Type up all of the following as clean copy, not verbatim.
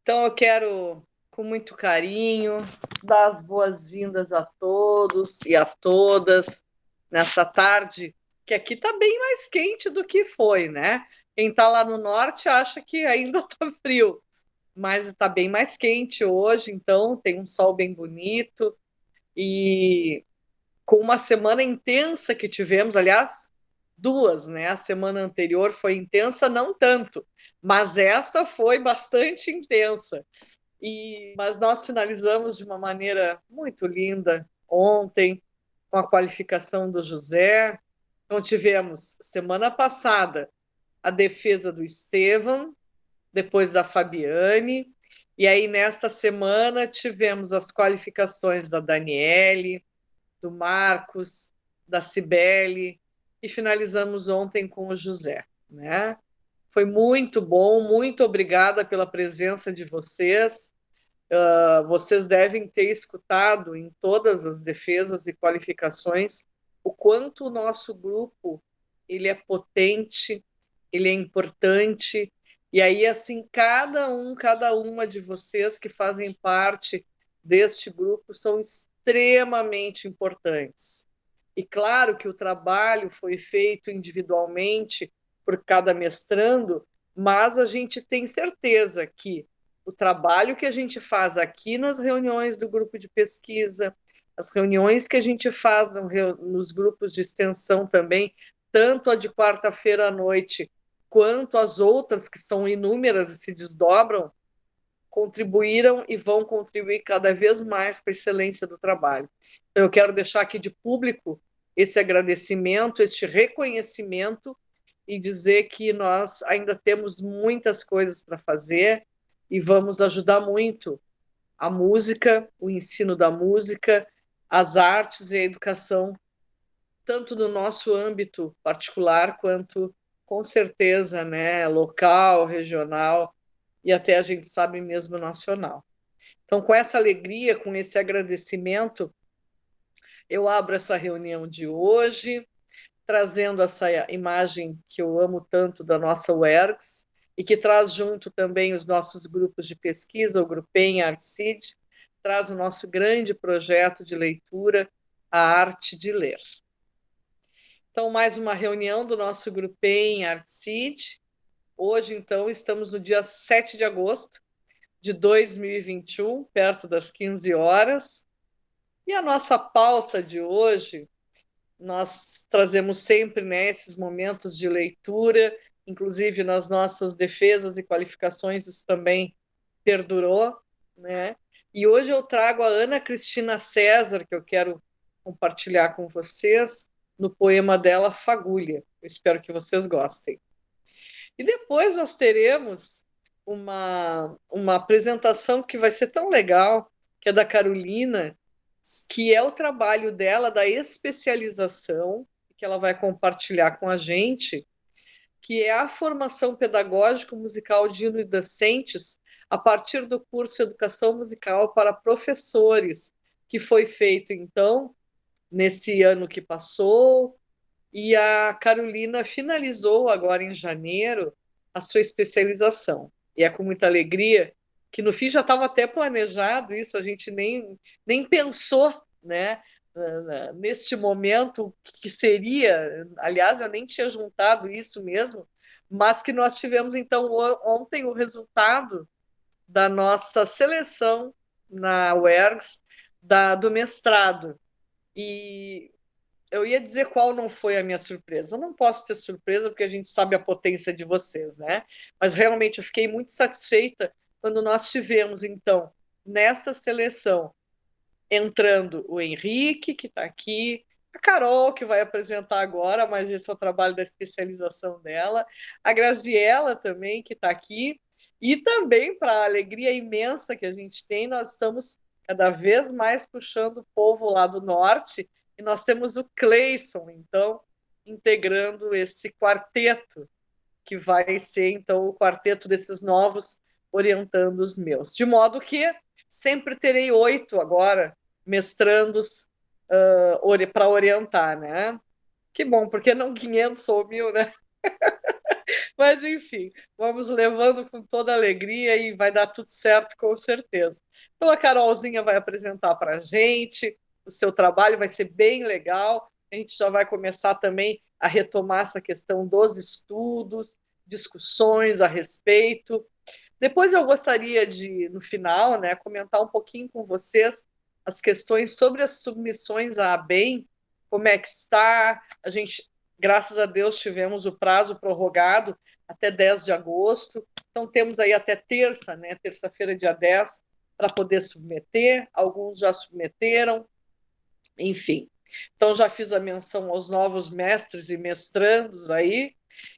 Então, eu quero, com muito carinho, dar as boas-vindas a todos e a todas nessa tarde, que aqui está bem mais quente do que foi, né? Quem está lá no norte acha que ainda está frio, mas está bem mais quente hoje, então tem um sol bem bonito e com uma semana intensa que tivemos, aliás, duas, né? A semana anterior foi intensa, não tanto, mas esta foi bastante intensa. Mas nós finalizamos de uma maneira muito linda ontem, com a qualificação do José. Então, tivemos semana passada a defesa do Estevam, depois da Fabiane, e aí nesta semana tivemos as qualificações da Daniele, do Marcos, da Cibele, e finalizamos ontem com o José, né? Foi muito bom, muito obrigada pela presença de vocês. Vocês devem ter escutado em todas as defesas e qualificações o quanto o nosso grupo ele é potente, ele é importante, e aí assim cada uma de vocês que fazem parte deste grupo são extremamente importantes. E claro que o trabalho foi feito individualmente por cada mestrando, mas a gente tem certeza que o trabalho que a gente faz aqui nas reuniões do grupo de pesquisa, as reuniões que a gente faz nos grupos de extensão também, tanto a de quarta-feira à noite, quanto as outras, que são inúmeras e se desdobram, contribuíram e vão contribuir cada vez mais para a excelência do trabalho. Então, eu quero deixar aqui de público esse agradecimento, este reconhecimento e dizer que nós ainda temos muitas coisas para fazer e vamos ajudar muito a música, o ensino da música, as artes e a educação, tanto no nosso âmbito particular quanto, com certeza, né, local, regional e até a gente sabe mesmo nacional. Então, com essa alegria, com esse agradecimento, eu abro essa reunião de hoje, trazendo essa imagem que eu amo tanto da nossa UERGS e que traz junto também os nossos grupos de pesquisa, o Grupem e a ArtCid, traz o nosso grande projeto de leitura, a arte de ler. Então, mais uma reunião do nosso Grupem e ArtCid. Hoje, então, estamos no dia 7 de agosto de 2021, perto das 15 horas. E a nossa pauta de hoje, nós trazemos sempre, né, esses momentos de leitura, inclusive nas nossas defesas e qualificações, isso também perdurou, né? E hoje eu trago a Ana Cristina César, que eu quero compartilhar com vocês, no poema dela Fagulha. Eu espero que vocês gostem. E depois nós teremos uma apresentação que vai ser tão legal, que é da Carolina, que é o trabalho dela da especialização, que ela vai compartilhar com a gente, que é a formação pedagógica musical de docentes a partir do curso Educação Musical para Professores, que foi feito, então, nesse ano que passou, e a Carolina finalizou agora em janeiro a sua especialização. E é com muita alegria que no fim já estava até planejado isso, a gente nem pensou, né, neste momento que seria, aliás, eu nem tinha juntado isso mesmo, mas que nós tivemos então ontem o resultado da nossa seleção na UERGS do mestrado. E eu ia dizer qual não foi a minha surpresa. Eu não posso ter surpresa porque a gente sabe a potência de vocês, né? Mas realmente eu fiquei muito satisfeita quando nós tivemos, então, nesta seleção, entrando o Henrique, que está aqui, a Carol, que vai apresentar agora, mas esse é o trabalho da especialização dela, a Graziella também, que está aqui, e também, para a alegria imensa que a gente tem, nós estamos cada vez mais puxando o povo lá do norte, e nós temos o Cleison, então, integrando esse quarteto, que vai ser, então, o quarteto desses novos orientando os meus. De modo que sempre terei 8 agora, mestrandos para orientar, né? Que bom, porque não 500 ou 1000, né? Mas, enfim, vamos levando com toda alegria e vai dar tudo certo, com certeza. Então, a Carolzinha vai apresentar para a gente o seu trabalho, vai ser bem legal. A gente já vai começar também a retomar essa questão dos estudos, discussões a respeito. Depois eu gostaria de, no final, né, comentar um pouquinho com vocês as questões sobre as submissões à ABEM, como é que está. A gente, graças a Deus, tivemos o prazo prorrogado até 10 de agosto, então temos aí até terça, né, terça-feira, dia 10, para poder submeter. Alguns já submeteram, enfim. Então já fiz a menção aos novos mestres e mestrandos aí.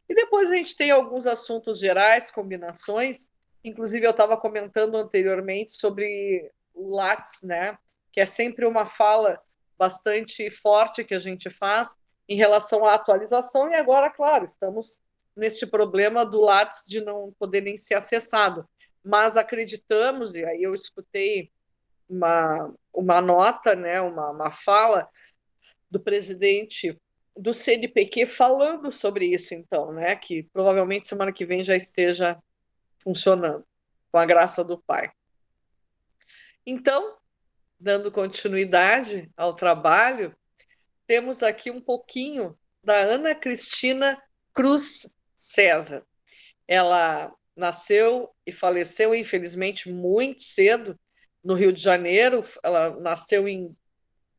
E depois a gente tem alguns assuntos gerais, combinações. Inclusive, eu estava comentando anteriormente sobre o Lattes, né? Que é sempre uma fala bastante forte que a gente faz em relação à atualização. E agora, claro, estamos neste problema do Lattes de não poder nem ser acessado. Mas acreditamos, e aí eu escutei uma nota, né, uma fala do presidente do CNPq falando sobre isso, então, né? Que provavelmente semana que vem já esteja funcionando, com a graça do Pai. Então, dando continuidade ao trabalho, temos aqui um pouquinho da Ana Cristina Cruz César. Ela nasceu e faleceu, infelizmente, muito cedo, no Rio de Janeiro. Ela nasceu em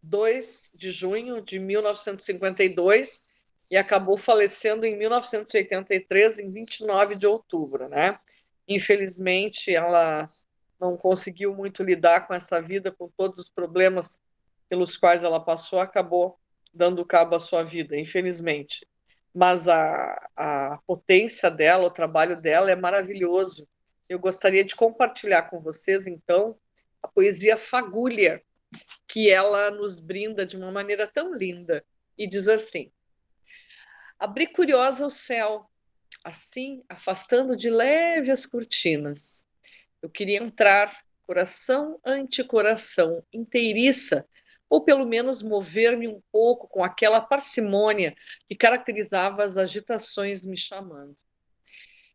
2 de junho de 1952 e acabou falecendo em 1983, em 29 de outubro, né? Infelizmente, ela não conseguiu muito lidar com essa vida, com todos os problemas pelos quais ela passou, acabou dando cabo à sua vida, infelizmente. Mas a potência dela, o trabalho dela é maravilhoso. Eu gostaria de compartilhar com vocês, então, a poesia Fagulha, que ela nos brinda de uma maneira tão linda. E diz assim: abri curiosa o céu, assim, afastando de leve as cortinas. Eu queria entrar, coração ante coração, inteiriça, ou pelo menos mover-me um pouco com aquela parcimônia que caracterizava as agitações me chamando.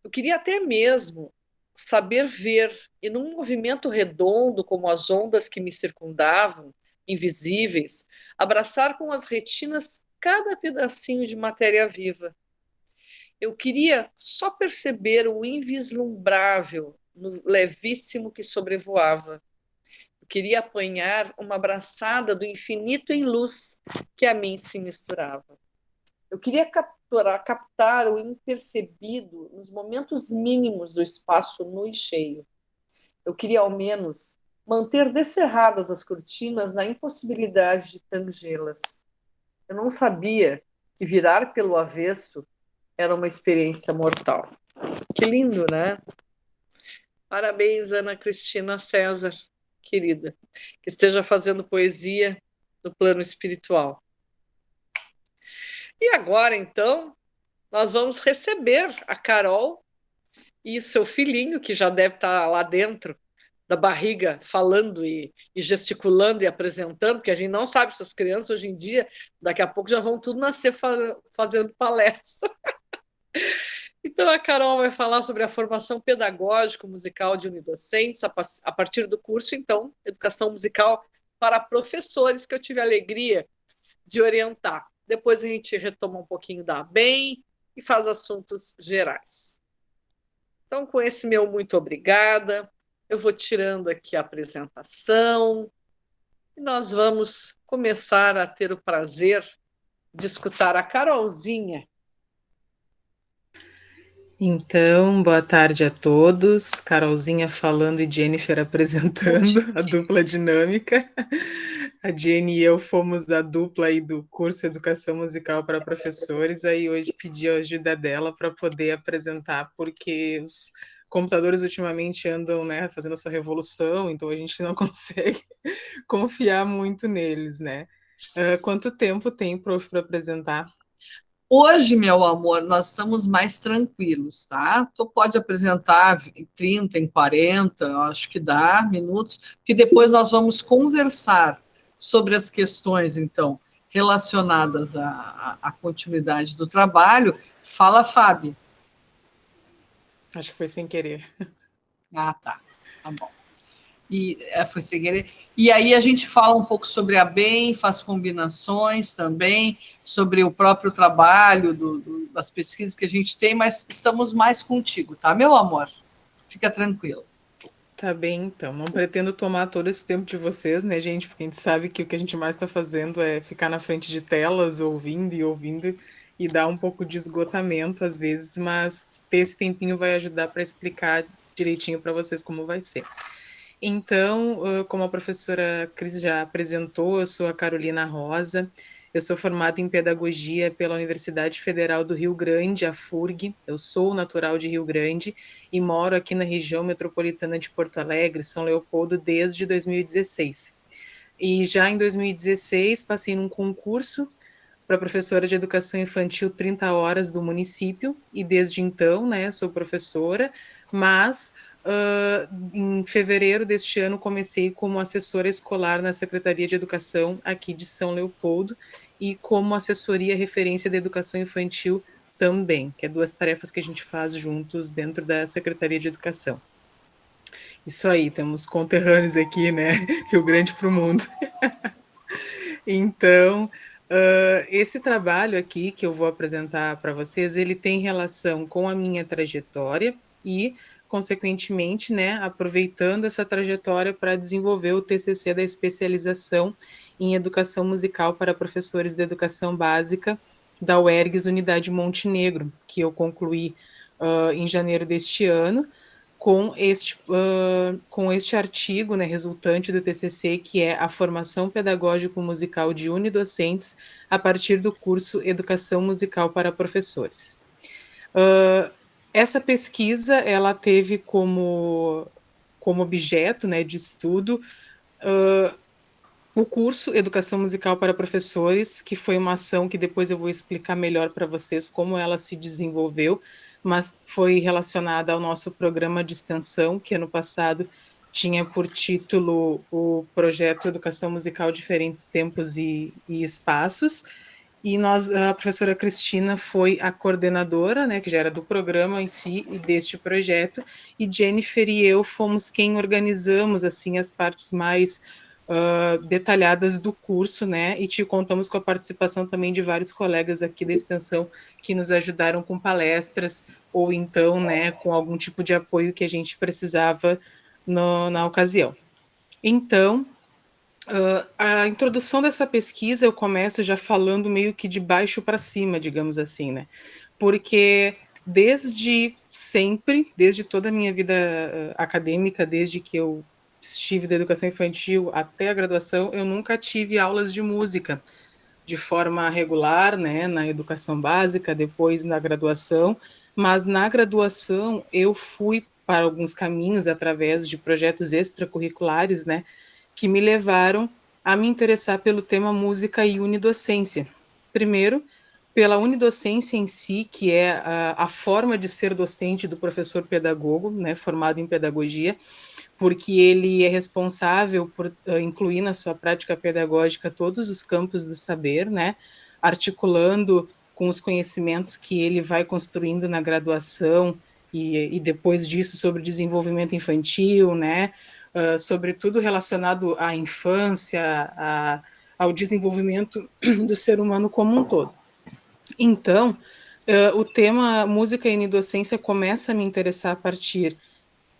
Eu queria até mesmo saber ver, e num movimento redondo como as ondas que me circundavam, invisíveis, abraçar com as retinas cada pedacinho de matéria viva. Eu queria só perceber o invislumbrável no levíssimo que sobrevoava. Eu queria apanhar uma abraçada do infinito em luz que a mim se misturava. Eu queria captar o impercebido nos momentos mínimos do espaço nu e cheio. Eu queria, ao menos, manter descerradas as cortinas na impossibilidade de tangê-las. Eu não sabia que virar pelo avesso era uma experiência mortal. Que lindo, né? Parabéns, Ana Cristina César, querida, que esteja fazendo poesia no plano espiritual. E agora, então, nós vamos receber a Carol e seu filhinho, que já deve estar lá dentro da barriga, falando e gesticulando e apresentando, porque a gente não sabe, essas crianças hoje em dia, daqui a pouco já vão tudo nascer fazendo palestra. Então, a Carol vai falar sobre a formação pedagógica musical de unidocentes a partir do curso, então, Educação Musical para Professores, que eu tive a alegria de orientar. Depois a gente retoma um pouquinho da ABEM e faz assuntos gerais. Então, com esse meu muito obrigada, eu vou tirando aqui a apresentação e nós vamos começar a ter o prazer de escutar a Carolzinha. Então, boa tarde a todos. Carolzinha falando e Jennifer apresentando a dupla dinâmica. A Jenny e eu fomos a dupla aí do curso Educação Musical para Professores. Aí hoje pedi a ajuda dela para poder apresentar, porque os computadores ultimamente andam, né, fazendo essa revolução, então a gente não consegue confiar muito neles, né? Quanto tempo tem, prof, para apresentar? Hoje, meu amor, nós estamos mais tranquilos, tá? Tu pode apresentar em 30, em 40, acho que dá minutos, que depois nós vamos conversar sobre as questões, então, relacionadas à continuidade do trabalho. Fala, Fábio. Acho que foi sem querer. Ah, tá. Tá bom. E foi sem querer. E aí a gente fala um pouco sobre a BEM, faz combinações também, sobre o próprio trabalho das pesquisas que a gente tem, mas estamos mais contigo, tá, meu amor? Fica tranquilo. Tá bem, então. Não pretendo tomar todo esse tempo de vocês, né, gente? Porque a gente sabe que o que a gente mais está fazendo é ficar na frente de telas, ouvindo e ouvindo, e dá um pouco de esgotamento às vezes, mas ter esse tempinho vai ajudar para explicar direitinho para vocês como vai ser. Então, como a professora Cris já apresentou, eu sou a Carolina Rosa, eu sou formada em Pedagogia pela Universidade Federal do Rio Grande, a FURG, eu sou natural de Rio Grande e moro aqui na região metropolitana de Porto Alegre, São Leopoldo, desde 2016. E já em 2016 passei num concurso para professora de educação infantil 30 horas do município, e desde então, né, sou professora, mas em fevereiro deste ano comecei como assessora escolar na Secretaria de Educação aqui de São Leopoldo e como assessoria referência da educação infantil também, que é duas tarefas que a gente faz juntos dentro da Secretaria de Educação. Isso aí, temos conterrâneos aqui, né? Rio Grande para o mundo. Então, esse trabalho aqui que eu vou apresentar para vocês, ele tem relação com a minha trajetória e, consequentemente, né, aproveitando essa trajetória para desenvolver o TCC da especialização em educação musical para professores de educação básica da UERGS Unidade Montenegro, que eu concluí em janeiro deste ano, com este artigo, né, resultante do TCC, que é a formação pedagógico-musical de unidocentes a partir do curso Educação Musical para Professores. Essa pesquisa, ela teve como objeto, né, de estudo o curso Educação Musical para Professores, que foi uma ação que depois eu vou explicar melhor para vocês como ela se desenvolveu, mas foi relacionada ao nosso programa de extensão, que ano passado tinha por título o projeto Educação Musical Diferentes Tempos e Espaços, e a professora Cristina foi a coordenadora, né, que já era do programa em si e deste projeto, e Jennifer e eu fomos quem organizamos, assim, as partes mais detalhadas do curso, né, e te contamos com a participação também de vários colegas aqui da extensão que nos ajudaram com palestras ou então, né, com algum tipo de apoio que a gente precisava na ocasião. Então, a introdução dessa pesquisa eu começo já falando meio que de baixo para cima, digamos assim, né, porque desde sempre, desde toda a minha vida acadêmica, desde que eu estive da educação infantil até a graduação, eu nunca tive aulas de música de forma regular, né, na educação básica, depois na graduação, mas na graduação eu fui para alguns caminhos através de projetos extracurriculares, né, que me levaram a me interessar pelo tema música e unidocência. Primeiro, pela unidocência em si, que é a forma de ser docente do professor pedagogo, né, formado em pedagogia, porque ele é responsável por incluir na sua prática pedagógica todos os campos do saber, né, articulando com os conhecimentos que ele vai construindo na graduação e depois disso sobre desenvolvimento infantil, né, sobre tudo relacionado à infância, ao desenvolvimento do ser humano como um todo. Então, o tema música e docência começa a me interessar a partir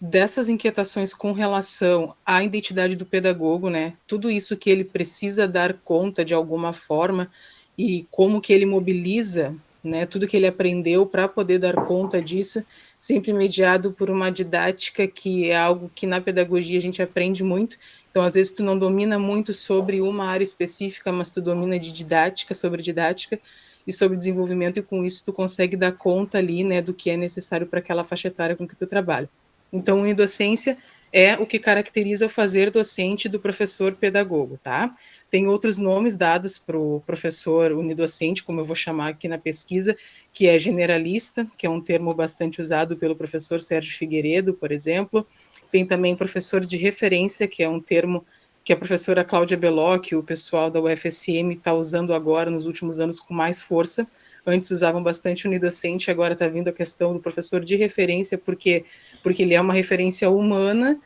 dessas inquietações com relação à identidade do pedagogo, né? Tudo isso que ele precisa dar conta de alguma forma e como que ele mobiliza, né? Tudo que ele aprendeu para poder dar conta disso, sempre mediado por uma didática que é algo que na pedagogia a gente aprende muito. Então, às vezes tu não domina muito sobre uma área específica, mas tu domina de didática, sobre didática e sobre desenvolvimento, e com isso tu consegue dar conta ali, né, do que é necessário para aquela faixa etária com que tu trabalha. Então, unidocência é o que caracteriza o fazer docente do professor pedagogo, tá? Tem outros nomes dados para o professor unidocente, como eu vou chamar aqui na pesquisa, que é generalista, que é um termo bastante usado pelo professor Sérgio Figueiredo, por exemplo. Tem também professor de referência, que é um termo que a professora Cláudia Belocchi, o pessoal da UFSM, está usando agora, nos últimos anos, com mais força, Antes usavam bastante unidocente, agora está vindo a questão do professor de referência, porque ele é uma referência humana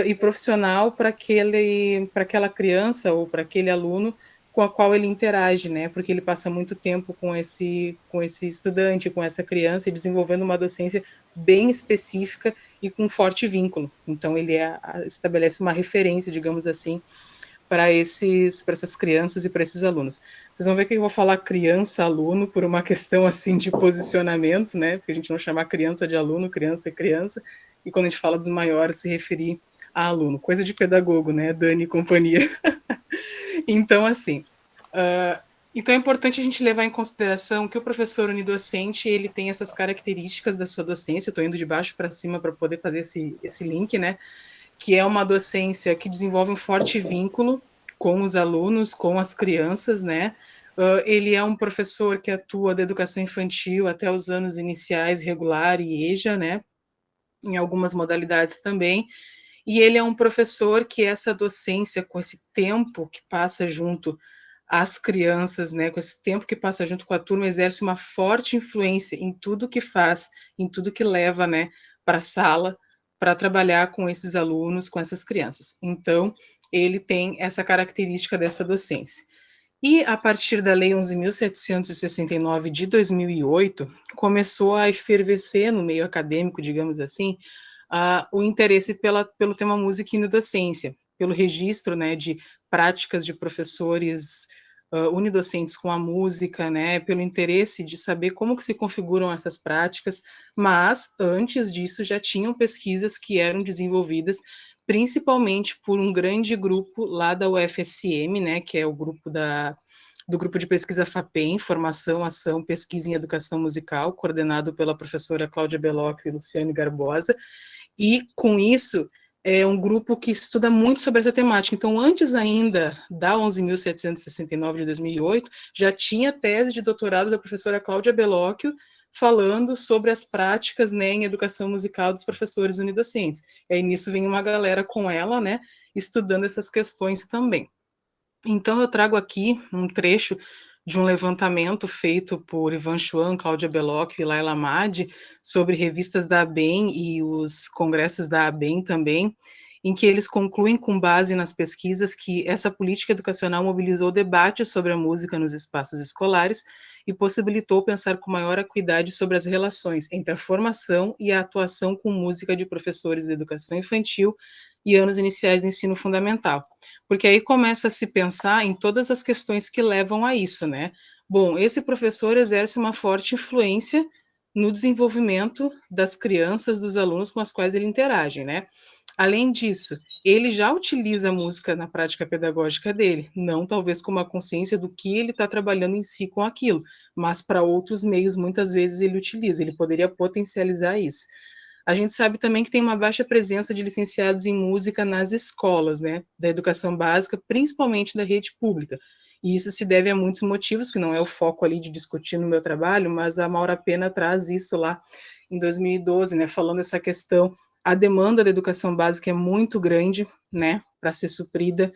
e profissional para aquela criança ou para aquele aluno com a qual ele interage, né? Porque ele passa muito tempo com esse estudante, com essa criança, e desenvolvendo uma docência bem específica e com um forte vínculo. Então ele estabelece uma referência, digamos assim, para essas crianças e para esses alunos. Vocês vão ver que eu vou falar criança-aluno por uma questão assim de posicionamento, né? Porque a gente não chama criança de aluno, criança é criança, e quando a gente fala dos maiores, se referir a aluno. Coisa de pedagogo, né? Dani e companhia. Então, assim, então é importante a gente levar em consideração que o professor unidocente, ele tem essas características da sua docência, eu estou indo de baixo para cima para poder fazer esse link, né? Que é uma docência que desenvolve um forte vínculo com os alunos, com as crianças, né? Ele é um professor que atua da educação infantil até os anos iniciais, regular e EJA, né? Em algumas modalidades também. E ele é um professor que essa docência, com esse tempo que passa junto às crianças, né, com esse tempo que passa junto com a turma, exerce uma forte influência em tudo que faz, em tudo que leva, né, para a sala, para trabalhar com esses alunos, com essas crianças. Então, ele tem essa característica dessa docência. E a partir da Lei 11.769 de 2008, começou a efervescer no meio acadêmico, digamos assim, o interesse pelo tema música e docência, pelo registro, né, de práticas de professores unidocentes com a música, né, pelo interesse de saber como que se configuram essas práticas, mas antes disso já tinham pesquisas que eram desenvolvidas principalmente por um grande grupo lá da UFSM, né, que é o grupo do grupo de pesquisa FAPEM, Formação, Ação, Pesquisa em Educação Musical, coordenado pela professora Cláudia Belocchio e Luciane Garbosa, e com isso é um grupo que estuda muito sobre essa temática. Então, antes ainda da 11.769 de 2008, já tinha tese de doutorado da professora Cláudia Belocchio falando sobre as práticas, né, em educação musical dos professores unidocentes. E aí nisso vem uma galera com ela, né, estudando essas questões também. Então eu trago aqui um trecho de um levantamento feito por Ivan Chuan, Cláudia Belocchio e Laila Madi sobre revistas da ABEM e os congressos da ABEM também, em que eles concluem com base nas pesquisas que essa política educacional mobilizou debate sobre a música nos espaços escolares e possibilitou pensar com maior acuidade sobre as relações entre a formação e a atuação com música de professores de educação infantil e anos iniciais do ensino fundamental. Porque aí começa a se pensar em todas as questões que levam a isso, né? Bom, esse professor exerce uma forte influência no desenvolvimento das crianças, dos alunos com as quais ele interage, né? Além disso, ele já utiliza a música na prática pedagógica dele, não talvez com uma consciência do que ele está trabalhando em si com aquilo, mas para outros meios, muitas vezes ele utiliza, ele poderia potencializar isso. A gente sabe também que tem uma baixa presença de licenciados em música nas escolas, né, da educação básica, principalmente da rede pública. E isso se deve a muitos motivos, que não é o foco ali de discutir no meu trabalho, mas a Maura Pena traz isso lá em 2012, né, falando essa questão. A demanda da educação básica é muito grande, né, para ser suprida.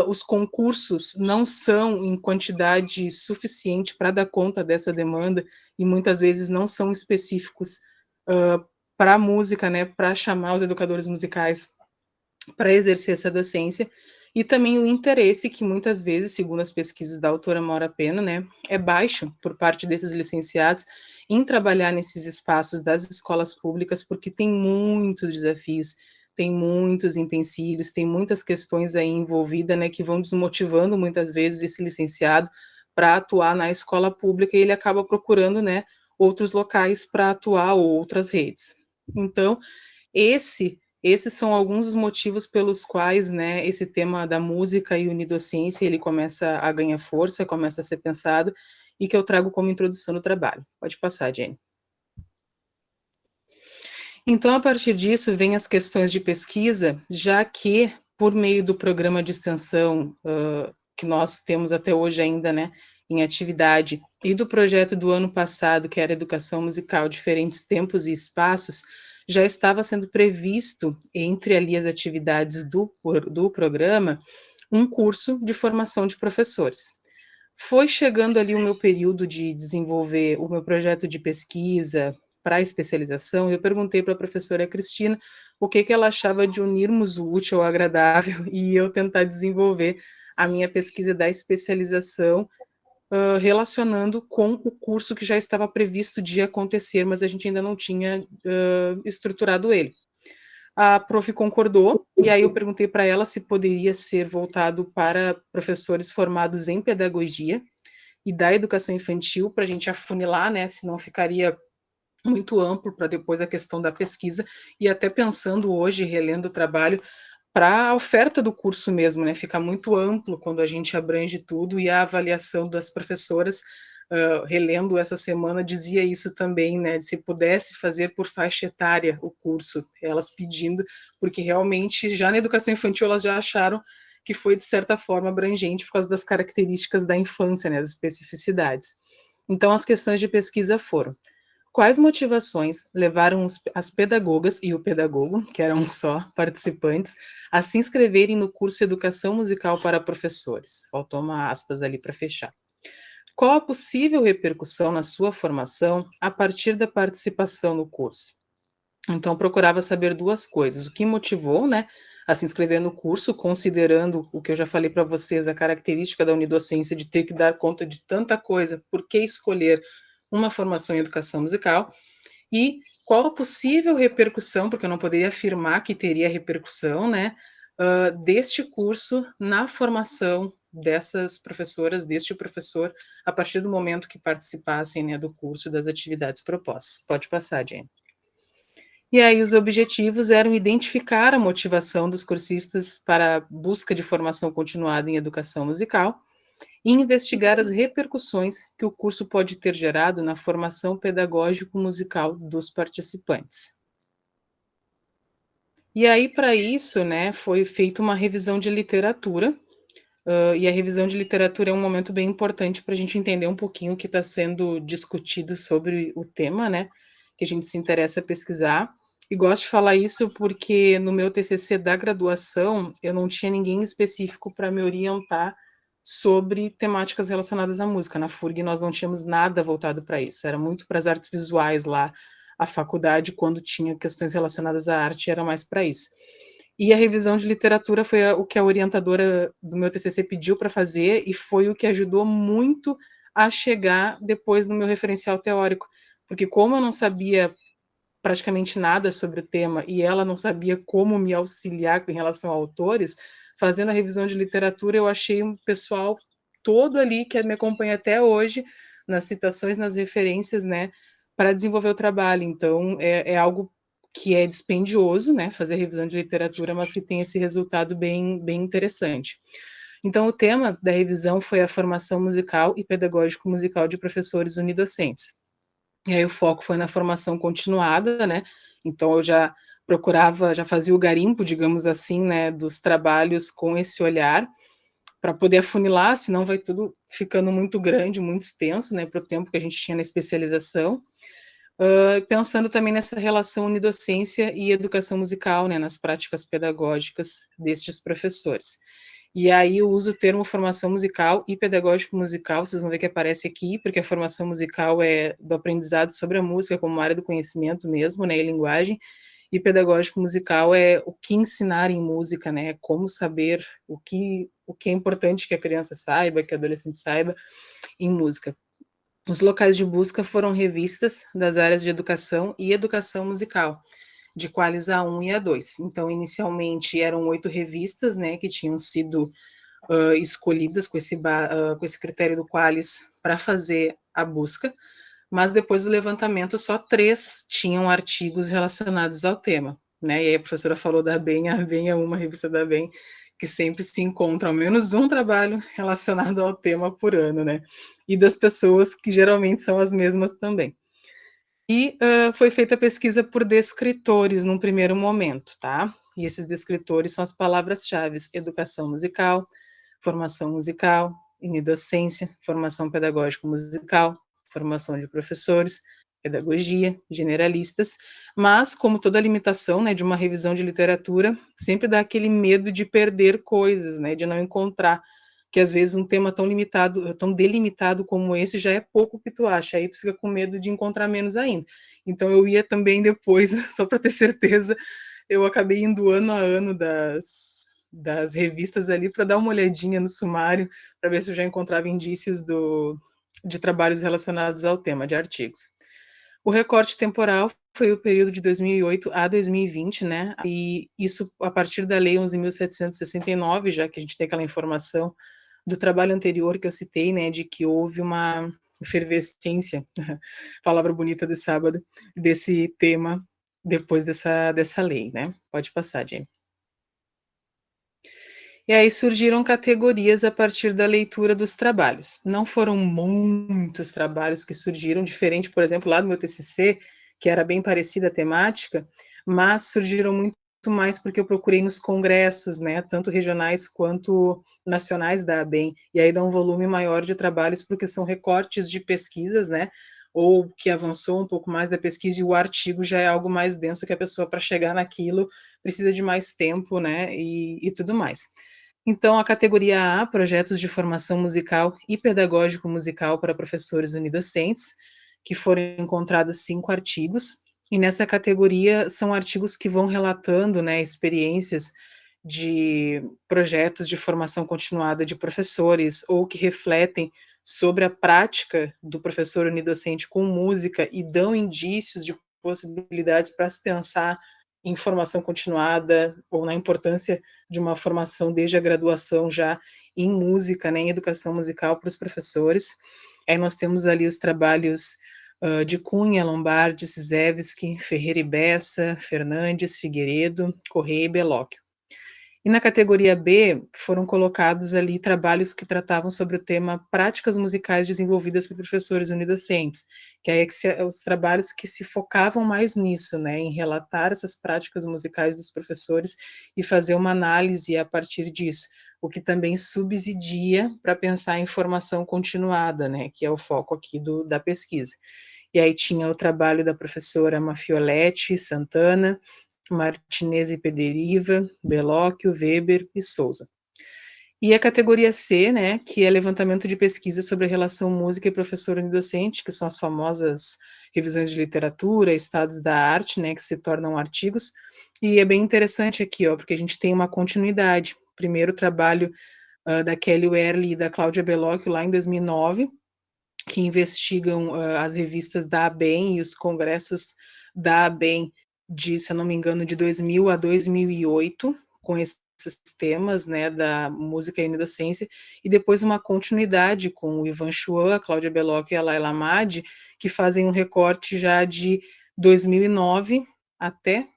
Os concursos não são em quantidade suficiente para dar conta dessa demanda e muitas vezes não são específicos para a música, né, para chamar os educadores musicais para exercer essa docência, e também o interesse que muitas vezes, segundo as pesquisas da autora Maura Pena, né, é baixo por parte desses licenciados em trabalhar nesses espaços das escolas públicas, porque tem muitos desafios, tem muitos empecilhos, tem muitas questões aí envolvidas, né, que vão desmotivando muitas vezes esse licenciado para atuar na escola pública, e ele acaba procurando, né, outros locais para atuar ou outras redes. Então, esses são alguns dos motivos pelos quais, né, esse tema da música e unidocência, ele começa a ganhar força, começa a ser pensado, e que eu trago como introdução no trabalho. Pode passar, Jenny. Então, a partir disso, vem as questões de pesquisa, já que, por meio do programa de extensão que nós temos até hoje ainda, né, em atividade, e do projeto do ano passado, que era Educação Musical, Diferentes Tempos e Espaços, já estava sendo previsto, entre ali as atividades do programa, um curso de formação de professores. Foi chegando ali o meu período de desenvolver o meu projeto de pesquisa para especialização, e eu perguntei para a professora Cristina o que ela achava de unirmos o útil ao agradável e eu tentar desenvolver a minha pesquisa da especialização relacionando com o curso que já estava previsto de acontecer, mas a gente ainda não tinha estruturado ele. A prof concordou, e aí eu perguntei para ela se poderia ser voltado para professores formados em pedagogia e da educação infantil, para a gente afunilar, né, senão ficaria muito amplo para depois a questão da pesquisa, e até pensando hoje, relendo o trabalho, para a oferta do curso mesmo, né? Fica muito amplo quando a gente abrange tudo, e a avaliação das professoras, relendo essa semana, dizia isso também, né? Se pudesse fazer por faixa etária o curso, elas pedindo, porque realmente já na educação infantil elas já acharam que foi, de certa forma, abrangente por causa das características da infância, né? As especificidades. Então, as questões de pesquisa foram: quais motivações levaram as pedagogas e o pedagogo, que eram só participantes, a se inscreverem no curso Educação Musical para Professores? Faltou uma aspas ali para fechar. Qual a possível repercussão na sua formação a partir da participação no curso? Então, procurava saber duas coisas: o que motivou, né, a se inscrever no curso, considerando o que eu já falei para vocês, a característica da unidocência de ter que dar conta de tanta coisa, por que escolher uma formação em educação musical? E qual a possível repercussão, porque eu não poderia afirmar que teria repercussão, né, deste curso na formação dessas professoras, deste professor, a partir do momento que participassem, né, do curso, das atividades propostas. Pode passar, Jane. E aí os objetivos eram identificar a motivação dos cursistas para a busca de formação continuada em educação musical e investigar as repercussões que o curso pode ter gerado na formação pedagógico-musical dos participantes. E aí, para isso, né, foi feita uma revisão de literatura, e a revisão de literatura é um momento bem importante para a gente entender um pouquinho o que está sendo discutido sobre o tema, né, que a gente se interessa a pesquisar. E gosto de falar isso porque no meu TCC da graduação eu não tinha ninguém específico para me orientar sobre temáticas relacionadas à música. Na FURG nós não tínhamos nada voltado para isso, era muito para as artes visuais lá. A faculdade, quando tinha questões relacionadas à arte, era mais para isso. E a revisão de literatura foi o que a orientadora do meu TCC pediu para fazer, e foi o que ajudou muito a chegar depois no meu referencial teórico, porque como eu não sabia praticamente nada sobre o tema e ela não sabia como me auxiliar em relação a autores, fazendo a revisão de literatura eu achei um pessoal todo ali que me acompanha até hoje, nas citações, nas referências, né, para desenvolver o trabalho. Então, é algo que é dispendioso, né, fazer revisão de literatura, mas que tem esse resultado bem, bem interessante. Então, o tema da revisão foi a formação musical e pedagógico musical de professores unidocentes. E aí o foco foi na formação continuada, né? Então eu já procurava, já fazia o garimpo, digamos assim, né, dos trabalhos com esse olhar, para poder afunilar, senão vai tudo ficando muito grande, muito extenso, né, para o tempo que a gente tinha na especialização. Pensando também nessa relação unidocência e educação musical, né, nas práticas pedagógicas destes professores. E aí eu uso o termo formação musical e pedagógico musical, vocês vão ver que aparece aqui, porque a formação musical é do aprendizado sobre a música como área do conhecimento mesmo, né, e linguagem, e pedagógico musical é o que ensinar em música, né, como saber o que é importante que a criança saiba, que a adolescente saiba em música. Os locais de busca foram revistas das áreas de educação e educação musical, de Qualis A1 e A2. Então, inicialmente eram 8 revistas, né, que tinham sido escolhidas com esse critério do Qualis para fazer a busca, mas depois do levantamento só 3 tinham artigos relacionados ao tema, né? E aí a professora falou da BEM, a BEM é uma revista da BEM que sempre se encontra ao menos um trabalho relacionado ao tema por ano, né? E das pessoas que geralmente são as mesmas também. E foi feita a pesquisa por descritores num primeiro momento, tá? E esses descritores são as palavras-chave: educação musical, formação musical, unidocência, formação pedagógica musical, formação de professores, pedagogia, generalistas, mas, como toda limitação, né, de uma revisão de literatura, sempre dá aquele medo de perder coisas, né, de não encontrar que às vezes um tema tão limitado, tão delimitado como esse já é pouco que tu acha, aí tu fica com medo de encontrar menos ainda. Então eu ia também depois, só para ter certeza, eu acabei indo ano a ano das revistas ali para dar uma olhadinha no sumário, para ver se eu já encontrava indícios de trabalhos relacionados ao tema, de artigos. O recorte temporal foi o período de 2008 a 2020, né? E isso a partir da Lei 11.769, já que a gente tem aquela informação do trabalho anterior que eu citei, né, de que houve uma efervescência, palavra bonita do sábado, desse tema depois dessa lei, né? Pode passar, Jenny. E aí surgiram categorias a partir da leitura dos trabalhos. Não foram muitos trabalhos que surgiram, diferente, por exemplo, lá do meu TCC, que era bem parecida a temática, mas surgiram muito mais porque eu procurei nos congressos, né, tanto regionais quanto nacionais da ABEM, e aí dá um volume maior de trabalhos porque são recortes de pesquisas, né, ou que avançou um pouco mais da pesquisa e o artigo já é algo mais denso que a pessoa para chegar naquilo precisa de mais tempo, né, e tudo mais. Então, a categoria A, projetos de formação musical e pedagógico musical para professores unidocentes, que foram encontrados 5 artigos, e nessa categoria são artigos que vão relatando, né, experiências de projetos de formação continuada de professores, ou que refletem sobre a prática do professor unidocente com música e dão indícios de possibilidades para se pensar em formação continuada ou na importância de uma formação desde a graduação já em música, né, em educação musical para os professores. Aí nós temos ali os trabalhos de Cunha, Lombardi, Zevski, Ferreira e Bessa, Fernandes, Figueiredo, Correia e Bellocchio. E na categoria B foram colocados ali trabalhos que tratavam sobre o tema práticas musicais desenvolvidas por professores unidocentes, que aí é os trabalhos que se focavam mais nisso, né, em relatar essas práticas musicais dos professores e fazer uma análise a partir disso, o que também subsidia para pensar em formação continuada, né, que é o foco aqui da pesquisa. E aí tinha o trabalho da professora Mafioletti Santana, Martinez e Pederiva, Bellocchio, Weber e Souza. E a categoria C, né, que é levantamento de pesquisa sobre a relação música e professor unidocente, que são as famosas revisões de literatura, estados da arte, né, que se tornam artigos, e é bem interessante aqui, ó, porque a gente tem uma continuidade. Primeiro trabalho da Kelly Werley e da Cláudia Bellocchio lá em 2009, que investigam as revistas da ABEM e os congressos da ABEM de, se eu não me engano, de 2000 a 2008, com esses temas, né, da música e docência, e depois uma continuidade com o Ivan Chuan, a Cláudia Bellocchio e a Laila Madi, que fazem um recorte já de 2009 até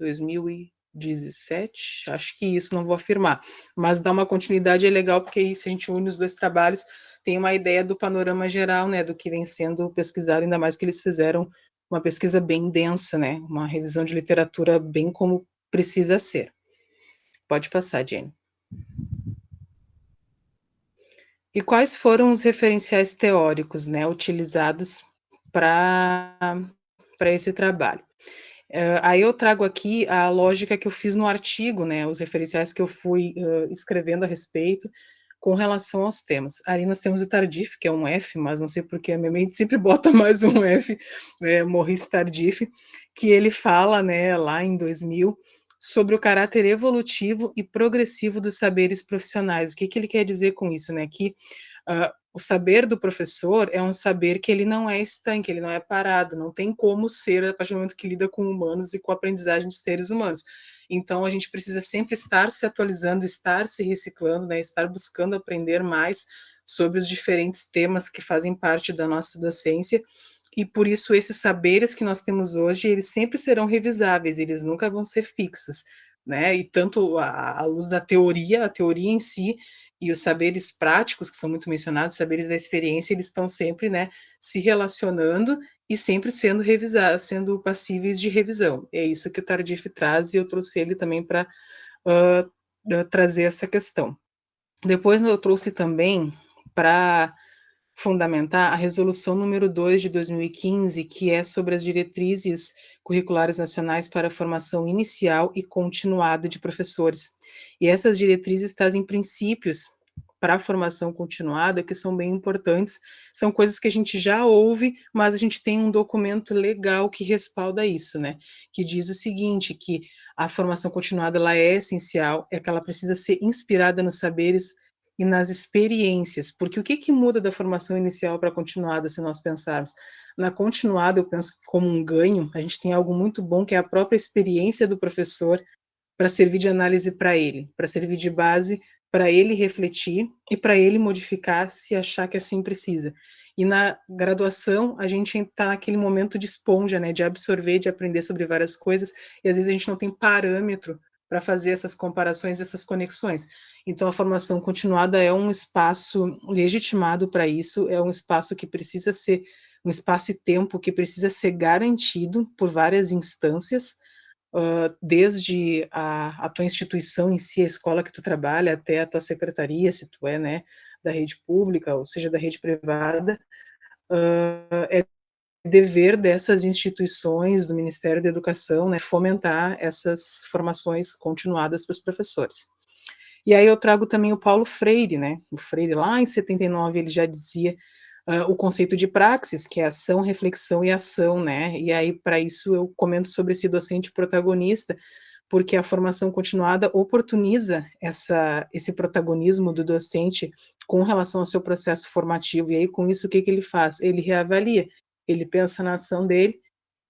2017, acho que isso, não vou afirmar, mas dar uma continuidade é legal, porque isso a gente une os dois trabalhos, tem uma ideia do panorama geral, né, do que vem sendo pesquisado, ainda mais que eles fizeram uma pesquisa bem densa, né, uma revisão de literatura bem como precisa ser. Pode passar, Jenny. E quais foram os referenciais teóricos, né, utilizados para esse trabalho? Aí eu trago aqui a lógica que eu fiz no artigo, né, os referenciais que eu fui escrevendo a respeito com relação aos temas. Ali nós temos o Tardif, que é um F, mas não sei porque a minha mente sempre bota mais um F, né, Maurice Tardif, que ele fala, né, lá em 2000, sobre o caráter evolutivo e progressivo dos saberes profissionais. O que ele quer dizer com isso, né? Que o saber do professor é um saber que ele não é estanque, ele não é parado, não tem como ser a partir do momento que lida com humanos e com a aprendizagem de seres humanos. Então, a gente precisa sempre estar se atualizando, estar se reciclando, né, estar buscando aprender mais sobre os diferentes temas que fazem parte da nossa docência, e por isso esses saberes que nós temos hoje, eles sempre serão revisáveis, eles nunca vão ser fixos, né, e tanto à luz da teoria, a teoria em si, e os saberes práticos, que são muito mencionados, saberes da experiência, eles estão sempre, né, se relacionando e sempre sendo revisados, sendo passíveis de revisão. É isso que o Tardif traz, e eu trouxe ele também para trazer essa questão. Depois eu trouxe também para fundamentar a resolução número 2 de 2015, que é sobre as diretrizes curriculares nacionais para a formação inicial e continuada de professores. E essas diretrizes trazem princípios para a formação continuada que são bem importantes, são coisas que a gente já ouve, mas a gente tem um documento legal que respalda isso, né? Que diz o seguinte, que a formação continuada ela é essencial, é que ela precisa ser inspirada nos saberes e nas experiências, porque o que que muda da formação inicial para a continuada, se nós pensarmos? Na continuada, eu penso como um ganho, a gente tem algo muito bom, que é a própria experiência do professor, para servir de análise para ele, para servir de base para ele refletir e para ele modificar se achar que assim precisa. E na graduação, a gente está naquele momento de esponja, né, de absorver, de aprender sobre várias coisas, e às vezes a gente não tem parâmetro para fazer essas comparações, essas conexões. Então, a formação continuada é um espaço legitimado para isso, é um espaço que precisa ser, um espaço e tempo que precisa ser garantido por várias instâncias, desde a tua instituição em si, a escola que tu trabalha, até a tua secretaria, se tu é, né, da rede pública, ou seja, da rede privada, é dever dessas instituições, do Ministério da Educação, né, fomentar essas formações continuadas para os professores. E aí eu trago também o Paulo Freire, né, o Freire lá em 79, ele já dizia o conceito de praxis, que é ação, reflexão e ação, né? E aí, para isso, eu comento sobre esse docente protagonista, porque a formação continuada oportuniza esse protagonismo do docente com relação ao seu processo formativo. E aí, com isso, o que, que ele faz? Ele reavalia, ele pensa na ação dele,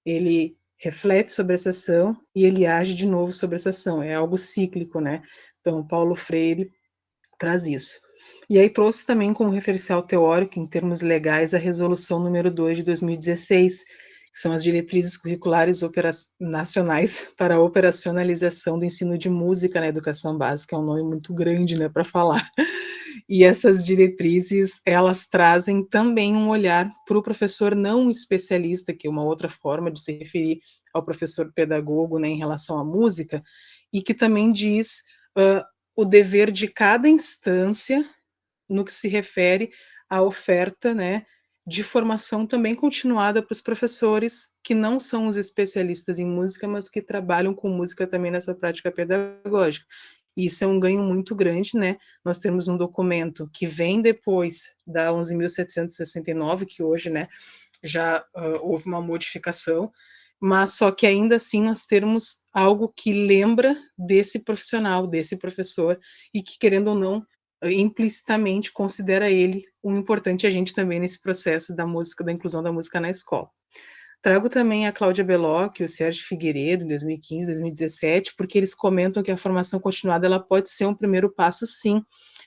ele reflete sobre essa ação e ele age de novo sobre essa ação. É algo cíclico, né? Então, Paulo Freire traz isso. E aí trouxe também como referencial teórico, em termos legais, a resolução número 2 de 2016, que são as diretrizes curriculares nacionais para a operacionalização do ensino de música na educação básica, é um nome muito grande, né, para falar. E essas diretrizes, elas trazem também um olhar para o professor não especialista, que é uma outra forma de se referir ao professor pedagogo, né, em relação à música, e que também diz o dever de cada instância no que se refere à oferta, né, de formação também continuada para os professores que não são os especialistas em música, mas que trabalham com música também na sua prática pedagógica. E isso é um ganho muito grande, né? Nós temos um documento que vem depois da 11.769, que hoje, né, já houve uma modificação, mas só que ainda assim nós temos algo que lembra desse profissional, desse professor, e que, querendo ou não, implicitamente considera ele um importante agente também nesse processo da música, da inclusão da música na escola. Trago também a Cláudia Belocchi e o Sérgio Figueiredo, em 2015, 2017, porque eles comentam que a formação continuada ela pode ser um primeiro passo, sim,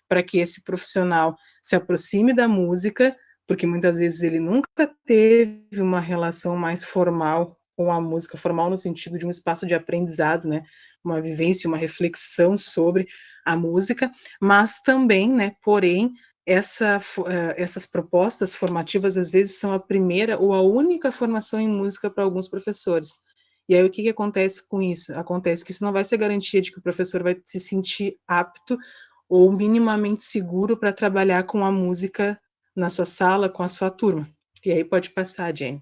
para que esse profissional se aproxime da música, porque muitas vezes ele nunca teve uma relação mais formal com a música, formal no sentido de um espaço de aprendizado, né, uma vivência, uma reflexão sobre a música, mas também, né, porém, essas propostas formativas às vezes são a primeira ou a única formação em música para alguns professores. E aí o que, que acontece com isso? Acontece que isso não vai ser garantia de que o professor vai se sentir apto ou minimamente seguro para trabalhar com a música na sua sala, com a sua turma. E aí pode passar, Jane.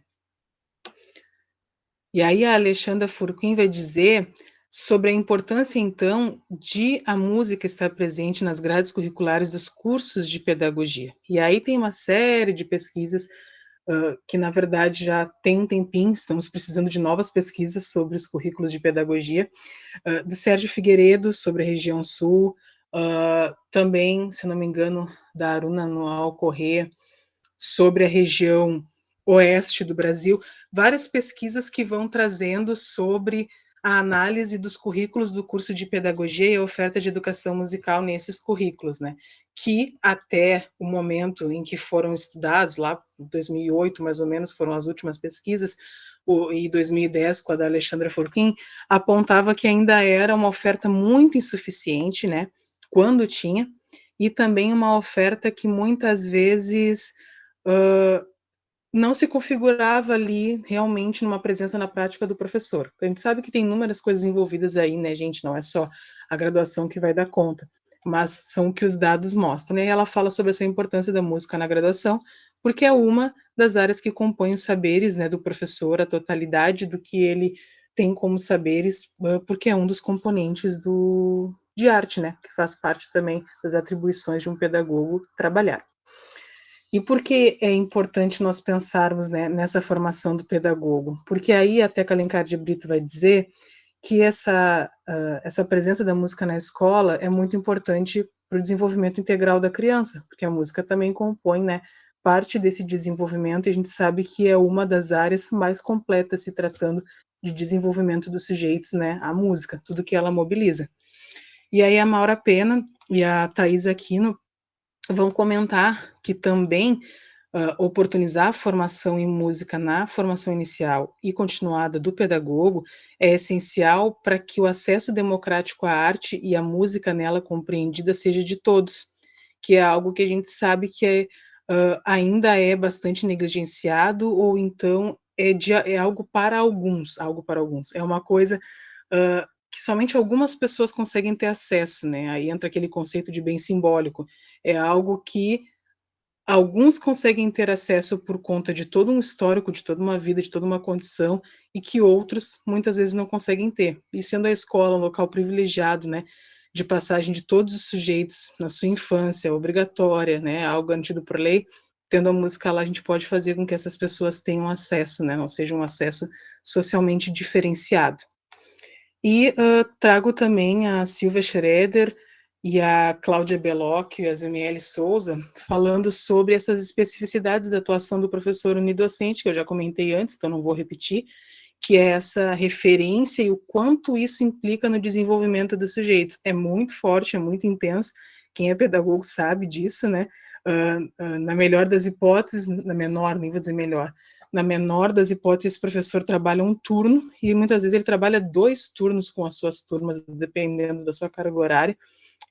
E aí a Alexandra Furquim vai dizer sobre a importância, então, de a música estar presente nas grades curriculares dos cursos de pedagogia. E aí tem uma série de pesquisas que, na verdade, já tem um tempinho, estamos precisando de novas pesquisas sobre os currículos de pedagogia, do Sérgio Figueiredo, sobre a região sul, também, se não me engano, da Aruna Noal Corrêa, sobre a região oeste do Brasil, várias pesquisas que vão trazendo sobre a análise dos currículos do curso de pedagogia e a oferta de educação musical nesses currículos, né? Que até o momento em que foram estudados, lá em 2008 mais ou menos, foram as últimas pesquisas, e 2010 com a da Alexandra Furquim, apontava que ainda era uma oferta muito insuficiente, né? Quando tinha, e também uma oferta que muitas vezes não se configurava ali realmente numa presença na prática do professor. A gente sabe que tem inúmeras coisas envolvidas aí, né, gente? Não é só a graduação que vai dar conta, mas são o que os dados mostram. E ela fala sobre essa importância da música na graduação, porque é uma das áreas que compõem os saberes, né, do professor, a totalidade do que ele tem como saberes, porque é um dos componentes de arte, né, que faz parte também das atribuições de um pedagogo trabalhar. E por que é importante nós pensarmos, né, nessa formação do pedagogo? Porque aí a Teca Alencar de Brito vai dizer que essa presença da música na escola é muito importante para o desenvolvimento integral da criança, porque a música também compõe, né, parte desse desenvolvimento, e a gente sabe que é uma das áreas mais completas se tratando de desenvolvimento dos sujeitos, né, a música, tudo que ela mobiliza. E aí a Maura Pena e a Thais Aquino vão comentar que também oportunizar a formação em música na formação inicial e continuada do pedagogo é essencial para que o acesso democrático à arte e à música nela compreendida seja de todos, que é algo que a gente sabe que ainda é bastante negligenciado, ou então é algo para alguns, é uma coisa que somente algumas pessoas conseguem ter acesso, né? Aí entra aquele conceito de bem simbólico, é algo que alguns conseguem ter acesso por conta de todo um histórico, de toda uma vida, de toda uma condição, e que outros muitas vezes não conseguem ter. E sendo a escola um local privilegiado, né, de passagem de todos os sujeitos na sua infância, obrigatória, né, algo garantido por lei, tendo a música lá, a gente pode fazer com que essas pessoas tenham acesso, né, não seja um acesso socialmente diferenciado. E trago também a Silvia Schroeder e a Cláudia Belloc e a Zemiele Souza falando sobre essas especificidades da atuação do professor unidocente, que eu já comentei antes, então não vou repetir, que é essa referência e o quanto isso implica no desenvolvimento dos sujeitos. É muito forte, é muito intenso, quem é pedagogo sabe disso, né? Na melhor das hipóteses, na menor, nem vou dizer melhor, na menor das hipóteses, esse professor trabalha um turno e muitas vezes ele trabalha 2 turnos com as suas turmas, dependendo da sua carga horária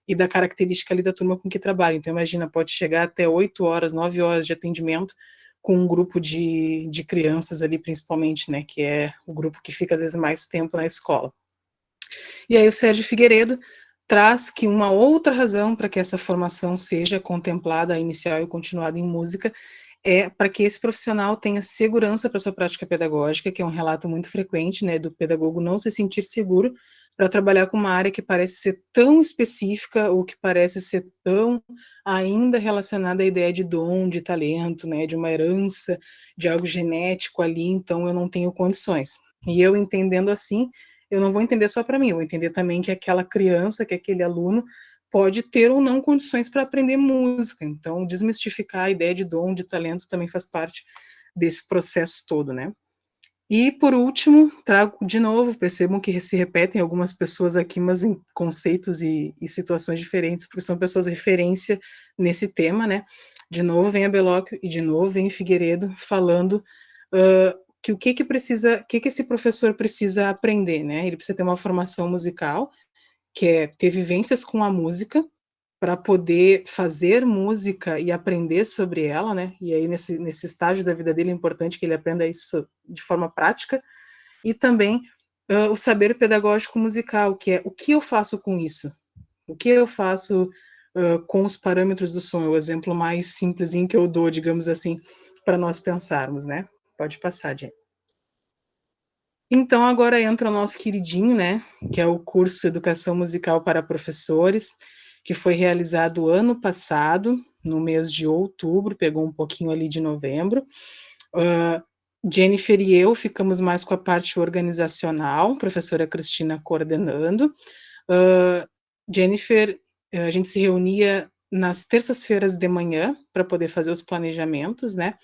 e da característica ali da turma com que trabalha. Então, imagina, pode chegar até 8 horas, 9 horas de atendimento com um grupo de crianças ali, principalmente, né, que é o grupo que fica, às vezes, mais tempo na escola. E aí o Sérgio Figueiredo traz que uma outra razão para que essa formação seja contemplada, inicial e continuada em música, é para que esse profissional tenha segurança para sua prática pedagógica, que é um relato muito frequente, né, do pedagogo não se sentir seguro para trabalhar com uma área que parece ser tão específica ou que parece ser tão ainda relacionada à ideia de dom, de talento, né, de uma herança, de algo genético ali, então eu não tenho condições. E eu entendendo assim, eu não vou entender só para mim, eu vou entender também que aquela criança, que aquele aluno pode ter ou não condições para aprender música. Então, desmistificar a ideia de dom, de talento também faz parte desse processo todo, né? E, por último, trago de novo, percebam que se repetem algumas pessoas aqui, mas em conceitos e situações diferentes, porque são pessoas referência nesse tema, né? De novo vem a Belocchio e de novo vem Figueiredo falando que o que precisa, o que esse professor precisa aprender, né? Ele precisa ter uma formação musical, que é ter vivências com a música, para poder fazer música e aprender sobre ela, né? E aí nesse estágio da vida dele é importante que ele aprenda isso de forma prática, e também o saber pedagógico musical, que é o que eu faço com isso, o que eu faço com os parâmetros do som, é o exemplo mais simplesinho que eu dou, digamos assim, para nós pensarmos, né? Pode passar, Jenny. Então agora entra o nosso queridinho, né? Que é o curso Educação Musical para Professores, que foi realizado ano passado, no mês de outubro, pegou um pouquinho ali de novembro. Jennifer e eu ficamos mais com a parte organizacional, professora Cristina coordenando. Jennifer, a gente se reunia nas terças-feiras de manhã para poder fazer os planejamentos, né?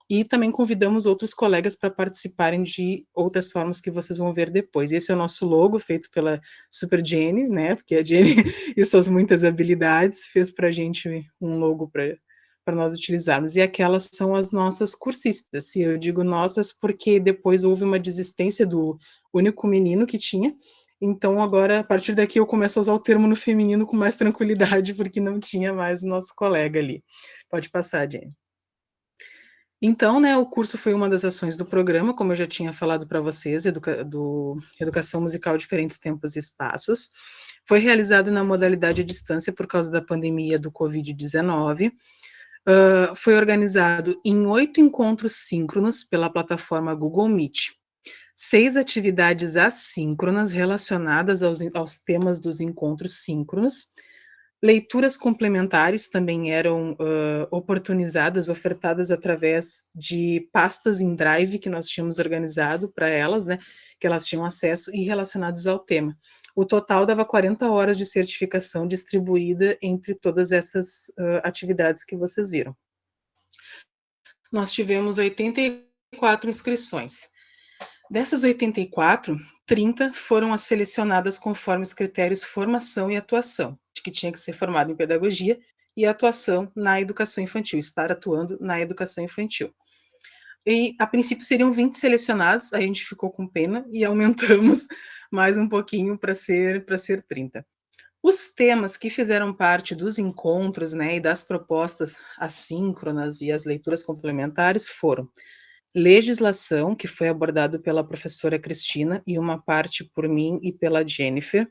E também convidamos outros colegas para participarem de outras formas que vocês vão ver depois. Esse é o nosso logo, feito pela Super Jenny, né? Porque a Jenny e suas muitas habilidades fez para a gente um logo para nós utilizarmos. E aquelas são as nossas cursistas. E eu digo nossas porque depois houve uma desistência do único menino que tinha. Então, agora, a partir daqui, eu começo a usar o termo no feminino com mais tranquilidade, porque não tinha mais o nosso colega ali. Pode passar, Jenny. Então, né, o curso foi uma das ações do programa, como eu já tinha falado para vocês, do Educação Musical Diferentes Tempos e Espaços. Foi realizado na modalidade à distância por causa da pandemia do Covid-19. Foi organizado em 8 encontros síncronos pela plataforma Google Meet. 6 atividades assíncronas relacionadas aos temas dos encontros síncronos. Leituras complementares também eram oportunizadas, ofertadas através de pastas em Drive que nós tínhamos organizado para elas, né, que elas tinham acesso e relacionados ao tema. O total dava 40 horas de certificação distribuída entre todas essas atividades que vocês viram. Nós tivemos 84 inscrições. Dessas 84, 30 foram as selecionadas conforme os critérios formação e atuação, de que tinha que ser formado em pedagogia e atuação na educação infantil, estar atuando na educação infantil. E, a princípio, seriam 20 selecionados, a gente ficou com pena e aumentamos mais um pouquinho para ser 30. Os temas que fizeram parte dos encontros, né, e das propostas assíncronas e as leituras complementares foram legislação, que foi abordado pela professora Cristina e uma parte por mim e pela Jennifer.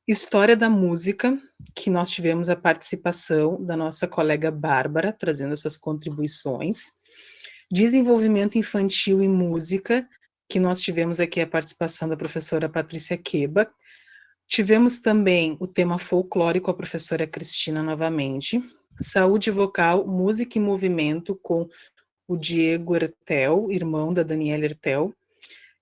História da música, que nós tivemos a participação da nossa colega Bárbara, trazendo as suas contribuições. Desenvolvimento infantil e música, que nós tivemos aqui a participação da professora Patrícia Queba. Tivemos também o tema folclore com a professora Cristina novamente. Saúde vocal, música e movimento com o Diego Ertel, irmão da Daniela Ertel,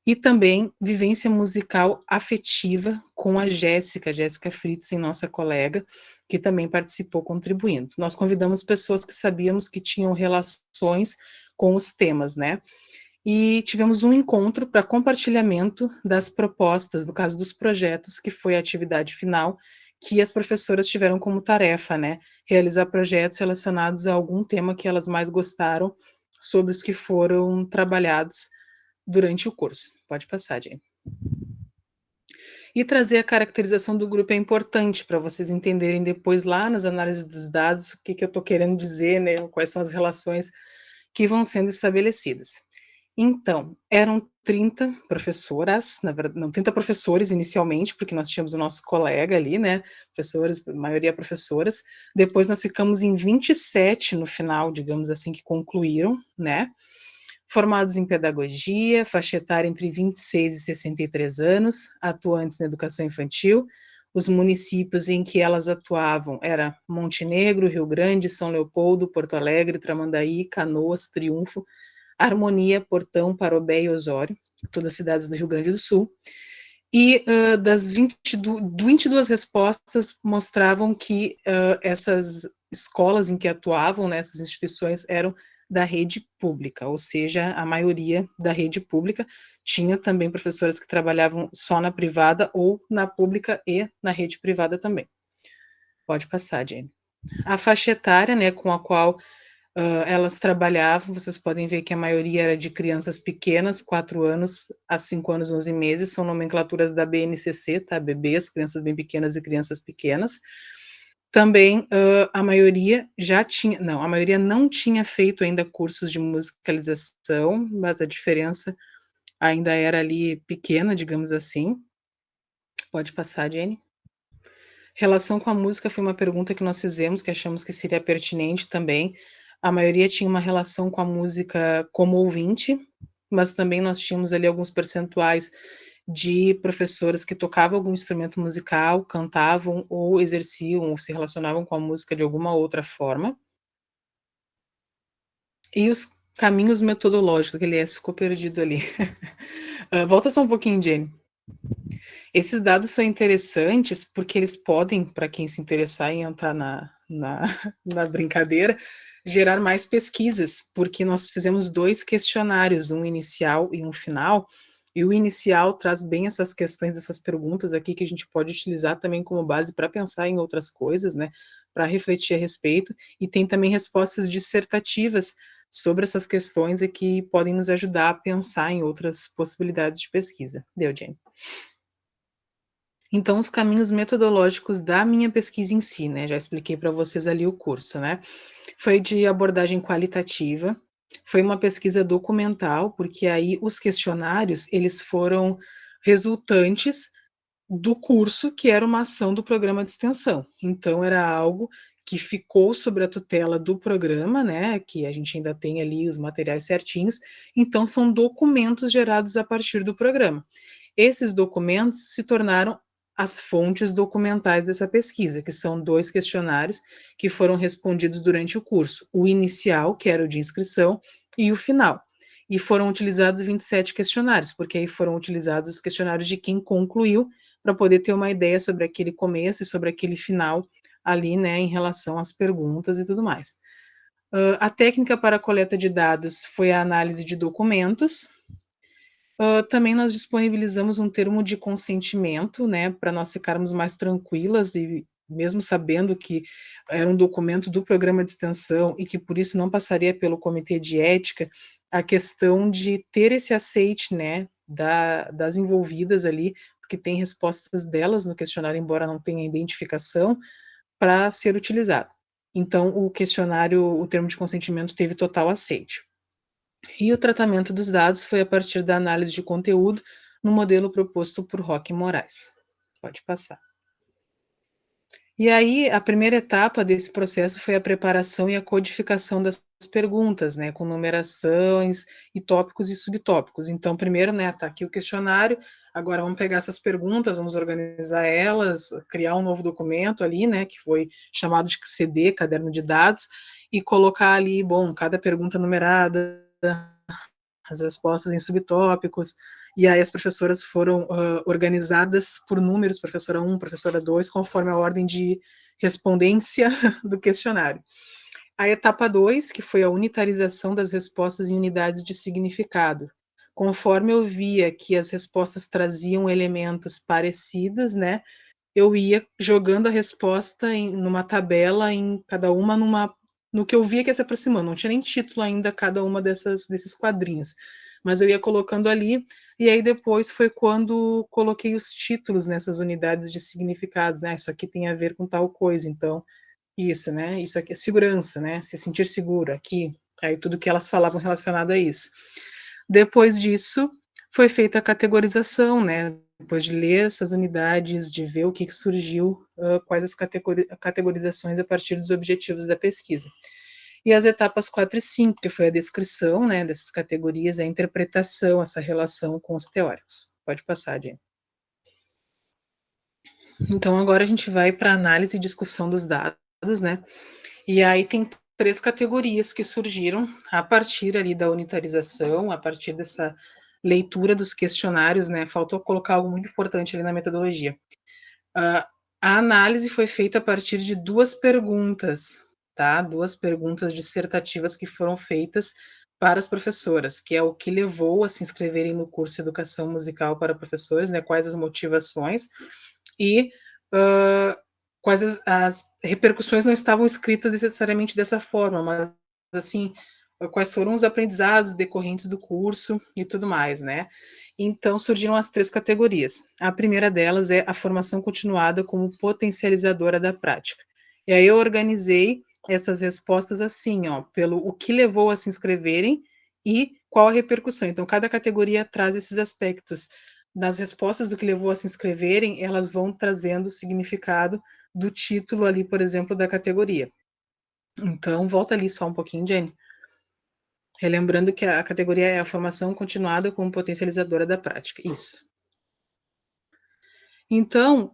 e também vivência musical afetiva com a Jéssica Fritzen, nossa colega, que também participou contribuindo. Nós convidamos pessoas que sabíamos que tinham relações com os temas, né? E tivemos um encontro para compartilhamento das propostas, no caso dos projetos, que foi a atividade final, que as professoras tiveram como tarefa, né? Realizar projetos relacionados a algum tema que elas mais gostaram, sobre os que foram trabalhados durante o curso. Pode passar, Jane. E trazer a caracterização do grupo é importante para vocês entenderem depois lá nas análises dos dados o que eu estou querendo dizer, né? Quais são as relações que vão sendo estabelecidas. Então, eram 30 professoras, na verdade, não, 30 professores inicialmente, porque nós tínhamos o nosso colega ali, né, professores, maioria professoras, depois nós ficamos em 27 no final, digamos assim, que concluíram, né, formados em pedagogia, faixa etária entre 26 e 63 anos, atuantes na educação infantil. Os municípios em que elas atuavam eram Montenegro, Rio Grande, São Leopoldo, Porto Alegre, Tramandaí, Canoas, Triunfo, Harmonia, Portão, Parobé e Osório, todas cidades do Rio Grande do Sul. E das 22 respostas mostravam que essas escolas em que atuavam, né, essas instituições, eram da rede pública, ou seja, a maioria da rede pública. Tinha também professoras que trabalhavam só na privada ou na pública e na rede privada também. Pode passar, Jane. A faixa etária, né, com a qual elas trabalhavam, vocês podem ver que a maioria era de crianças pequenas, 4 anos a 5 anos, 11 meses, são nomenclaturas da BNCC, tá? Bebês, crianças bem pequenas e crianças pequenas. Também a maioria a maioria não tinha feito ainda cursos de musicalização, mas a diferença ainda era ali pequena, digamos assim. Pode passar, Jenny. Relação com a música foi uma pergunta que nós fizemos, que achamos que seria pertinente também. A maioria tinha uma relação com a música como ouvinte, mas também nós tínhamos ali alguns percentuais de professoras que tocavam algum instrumento musical, cantavam ou exerciam ou se relacionavam com a música de alguma outra forma. E os caminhos metodológicos, que ele ficou perdido ali. Volta só um pouquinho, Jenny. Esses dados são interessantes porque eles podem, para quem se interessar em entrar na brincadeira, gerar mais pesquisas, porque nós fizemos 2 questionários, um inicial e um final, e o inicial traz bem essas questões dessas perguntas aqui que a gente pode utilizar também como base para pensar em outras coisas, né, para refletir a respeito, e tem também respostas dissertativas sobre essas questões e que podem nos ajudar a pensar em outras possibilidades de pesquisa. Deu, Jane? Então, os caminhos metodológicos da minha pesquisa em si, né, já expliquei para vocês ali o curso, né, foi de abordagem qualitativa, foi uma pesquisa documental, porque aí os questionários, eles foram resultantes do curso, que era uma ação do programa de extensão, então era algo que ficou sob a tutela do programa, né, que a gente ainda tem ali os materiais certinhos, então são documentos gerados a partir do programa. Esses documentos se tornaram as fontes documentais dessa pesquisa, que são 2 questionários que foram respondidos durante o curso, o inicial, que era o de inscrição, e o final. E foram utilizados 27 questionários, porque aí foram utilizados os questionários de quem concluiu, para poder ter uma ideia sobre aquele começo e sobre aquele final ali, né, em relação às perguntas e tudo mais. A técnica para a coleta de dados foi a análise de documentos. Também nós disponibilizamos um termo de consentimento, né, para nós ficarmos mais tranquilas e mesmo sabendo que era um documento do programa de extensão e que por isso não passaria pelo comitê de ética, a questão de ter esse aceite, né, das envolvidas ali, porque tem respostas delas no questionário, embora não tenha identificação, para ser utilizado. Então, o questionário, o termo de consentimento teve total aceite. E o tratamento dos dados foi a partir da análise de conteúdo no modelo proposto por Roque Moraes. Pode passar. E aí, a primeira etapa desse processo foi a preparação e a codificação das perguntas, né, com numerações e tópicos e subtópicos. Então, primeiro, né, tá aqui o questionário, agora vamos pegar essas perguntas, vamos organizar elas, criar um novo documento ali, né, que foi chamado de CD, Caderno de Dados, e colocar ali, bom, cada pergunta numerada, as respostas em subtópicos, e aí as professoras foram organizadas por números, professora 1, professora 2, conforme a ordem de respondência do questionário. A etapa 2, que foi a unitarização das respostas em unidades de significado. Conforme eu via que as respostas traziam elementos parecidos, né, eu ia jogando a resposta numa tabela, em cada uma no que eu via que ia se aproximando. Não tinha nem título ainda cada uma desses quadrinhos, mas eu ia colocando ali, e aí depois foi quando coloquei os títulos nessas unidades de significados, né? Isso aqui tem a ver com tal coisa, então, isso, né? Isso aqui é segurança, né? Se sentir seguro aqui, aí tudo que elas falavam relacionado a isso. Depois disso, foi feita a categorização, né? Depois de ler essas unidades, de ver o que surgiu, quais as categorizações a partir dos objetivos da pesquisa. E as etapas 4 e 5, que foi a descrição, né, dessas categorias, a interpretação, essa relação com os teóricos. Pode passar, Jenny. Então, agora a gente vai para análise e discussão dos dados, né? E aí tem 3 categorias que surgiram a partir ali da unitarização, a partir dessa leitura dos questionários, né? Faltou colocar algo muito importante ali na metodologia. A análise foi feita a partir de 2 perguntas, tá? 2 perguntas dissertativas que foram feitas para as professoras, que é o que levou a se inscreverem no curso Educação Musical para Professores, né? Quais as motivações e quais as repercussões não estavam escritas necessariamente dessa forma, mas assim, quais foram os aprendizados decorrentes do curso e tudo mais, né? Então surgiram as 3 categorias. A primeira delas é a formação continuada como potencializadora da prática. E aí eu organizei essas respostas assim, ó, pelo o que levou a se inscreverem e qual a repercussão. Então cada categoria traz esses aspectos. Nas respostas do que levou a se inscreverem, elas vão trazendo o significado do título ali, por exemplo, da categoria. Então, volta ali só um pouquinho, Jenny. Relembrando que a categoria é a formação continuada como potencializadora da prática. Isso. Então,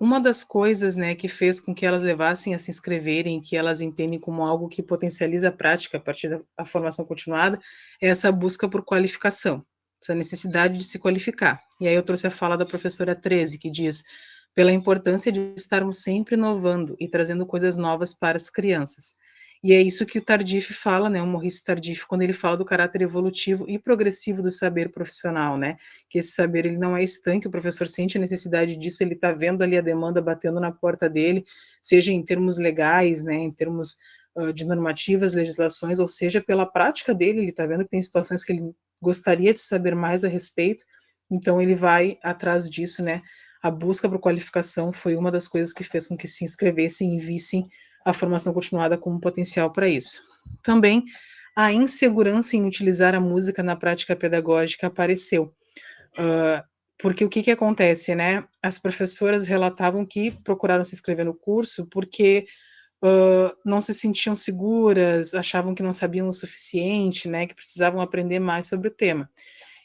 uma das coisas, né, que fez com que elas levassem a se inscreverem, que elas entendem como algo que potencializa a prática a partir da formação continuada, é essa busca por qualificação, essa necessidade de se qualificar. E aí eu trouxe a fala da professora 13, que diz: pela importância de estarmos sempre inovando e trazendo coisas novas para as crianças. E é isso que o Tardif fala, né, o Maurice Tardif, quando ele fala do caráter evolutivo e progressivo do saber profissional, né, que esse saber ele não é estanque, o professor sente a necessidade disso, ele está vendo ali a demanda batendo na porta dele, seja em termos legais, né, em termos de normativas, legislações, ou seja, pela prática dele, ele está vendo que tem situações que ele gostaria de saber mais a respeito, então ele vai atrás disso, né, a busca por qualificação foi uma das coisas que fez com que se inscrevessem e vissem a formação continuada como potencial para isso. Também a insegurança em utilizar a música na prática pedagógica apareceu. Porque o que acontece, né? As professoras relatavam que procuraram se inscrever no curso porque não se sentiam seguras, achavam que não sabiam o suficiente, né, que precisavam aprender mais sobre o tema.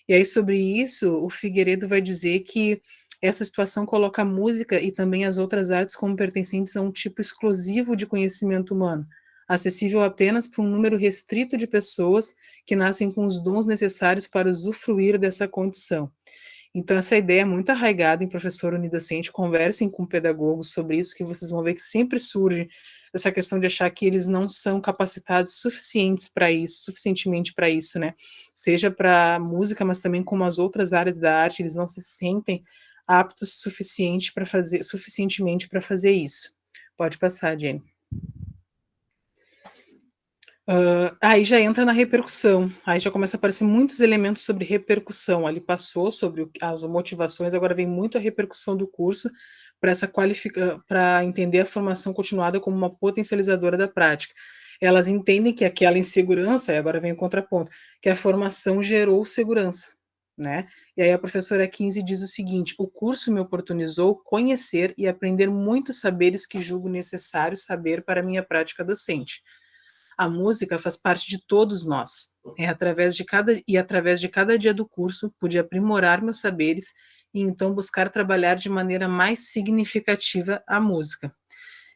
E aí, sobre isso, o Figueiredo vai dizer que essa situação coloca a música e também as outras artes como pertencentes a um tipo exclusivo de conhecimento humano, acessível apenas para um número restrito de pessoas que nascem com os dons necessários para usufruir dessa condição. Então, essa ideia é muito arraigada em professor unidocente. Conversem com pedagogos sobre isso, que vocês vão ver que sempre surge essa questão de achar que eles não são capacitados suficientemente para isso, né? Seja para música, mas também como as outras áreas da arte, eles não se sentem aptos suficientemente para fazer isso. Pode passar, Jenny. Aí já entra na repercussão, aí já começa a aparecer muitos elementos sobre repercussão. Ali passou sobre as motivações, agora vem muito a repercussão do curso para entender a formação continuada como uma potencializadora da prática. Elas entendem que aquela insegurança, e agora vem o contraponto, que a formação gerou segurança, né? E aí a professora 15 diz o seguinte: o curso me oportunizou conhecer e aprender muitos saberes que julgo necessário saber para a minha prática docente. A música faz parte de todos nós. Através de cada dia do curso, pude aprimorar meus saberes e então buscar trabalhar de maneira mais significativa a música.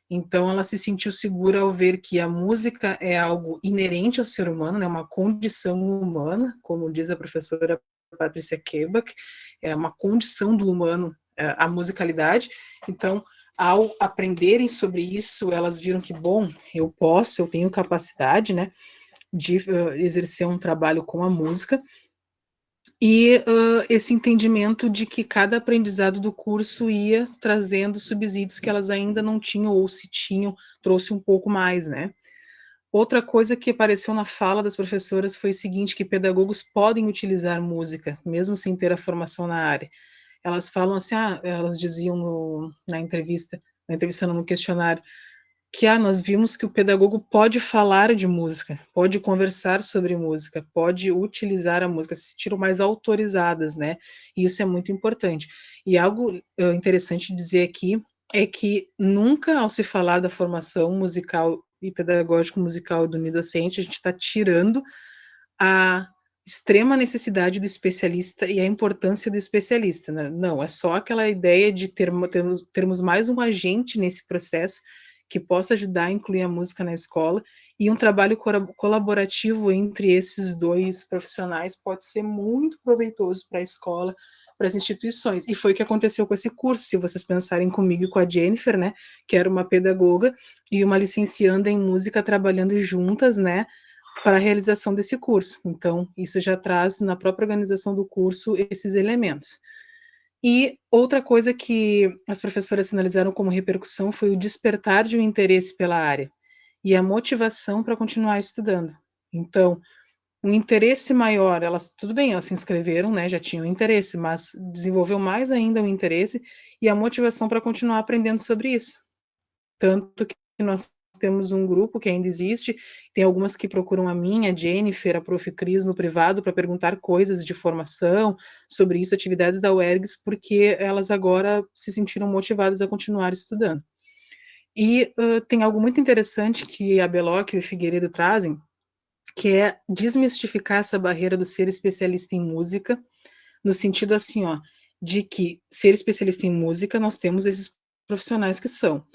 Então ela se sentiu segura ao ver que a música é algo inerente ao ser humano, né, uma condição humana, como diz a professora Patrícia Kebach, é uma condição do humano, a musicalidade. Então, ao aprenderem sobre isso, elas viram que, bom, eu tenho capacidade, né, de exercer um trabalho com a música, e esse entendimento de que cada aprendizado do curso ia trazendo subsídios que elas ainda não tinham, ou se tinham, trouxe um pouco mais, né. Outra coisa que apareceu na fala das professoras foi o seguinte, que pedagogos podem utilizar música, mesmo sem ter a formação na área. Elas falam assim, elas diziam na entrevista não, no questionário, que nós vimos que o pedagogo pode falar de música, pode conversar sobre música, pode utilizar a música, se sentiram mais autorizadas, né? E isso é muito importante. E algo interessante dizer aqui é que nunca, ao se falar da formação musical e pedagógico musical do docente, a gente está tirando a extrema necessidade do especialista e a importância do especialista, né? Não, é só aquela ideia de termos mais um agente nesse processo que possa ajudar a incluir a música na escola, e um trabalho colaborativo entre esses dois profissionais pode ser muito proveitoso para a escola, para as instituições. E foi o que aconteceu com esse curso, se vocês pensarem comigo e com a Jennifer, né, que era uma pedagoga e uma licencianda em música trabalhando juntas, né, para a realização desse curso. Então, isso já traz na própria organização do curso esses elementos. E outra coisa que as professoras sinalizaram como repercussão foi o despertar de um interesse pela área e a motivação para continuar estudando. Então, um interesse maior, tudo bem, elas se inscreveram, né, já tinham interesse, mas desenvolveu mais ainda o interesse e a motivação para continuar aprendendo sobre isso. Tanto que nós temos um grupo que ainda existe, tem algumas que procuram a mim, a Jennifer, a Prof. Cris no privado para perguntar coisas de formação sobre isso, atividades da UERGS, porque elas agora se sentiram motivadas a continuar estudando. E tem algo muito interessante que a Belloc e o Figueiredo trazem, que é desmistificar essa barreira do ser especialista em música, no sentido assim, de que ser especialista em música, nós temos esses profissionais que são,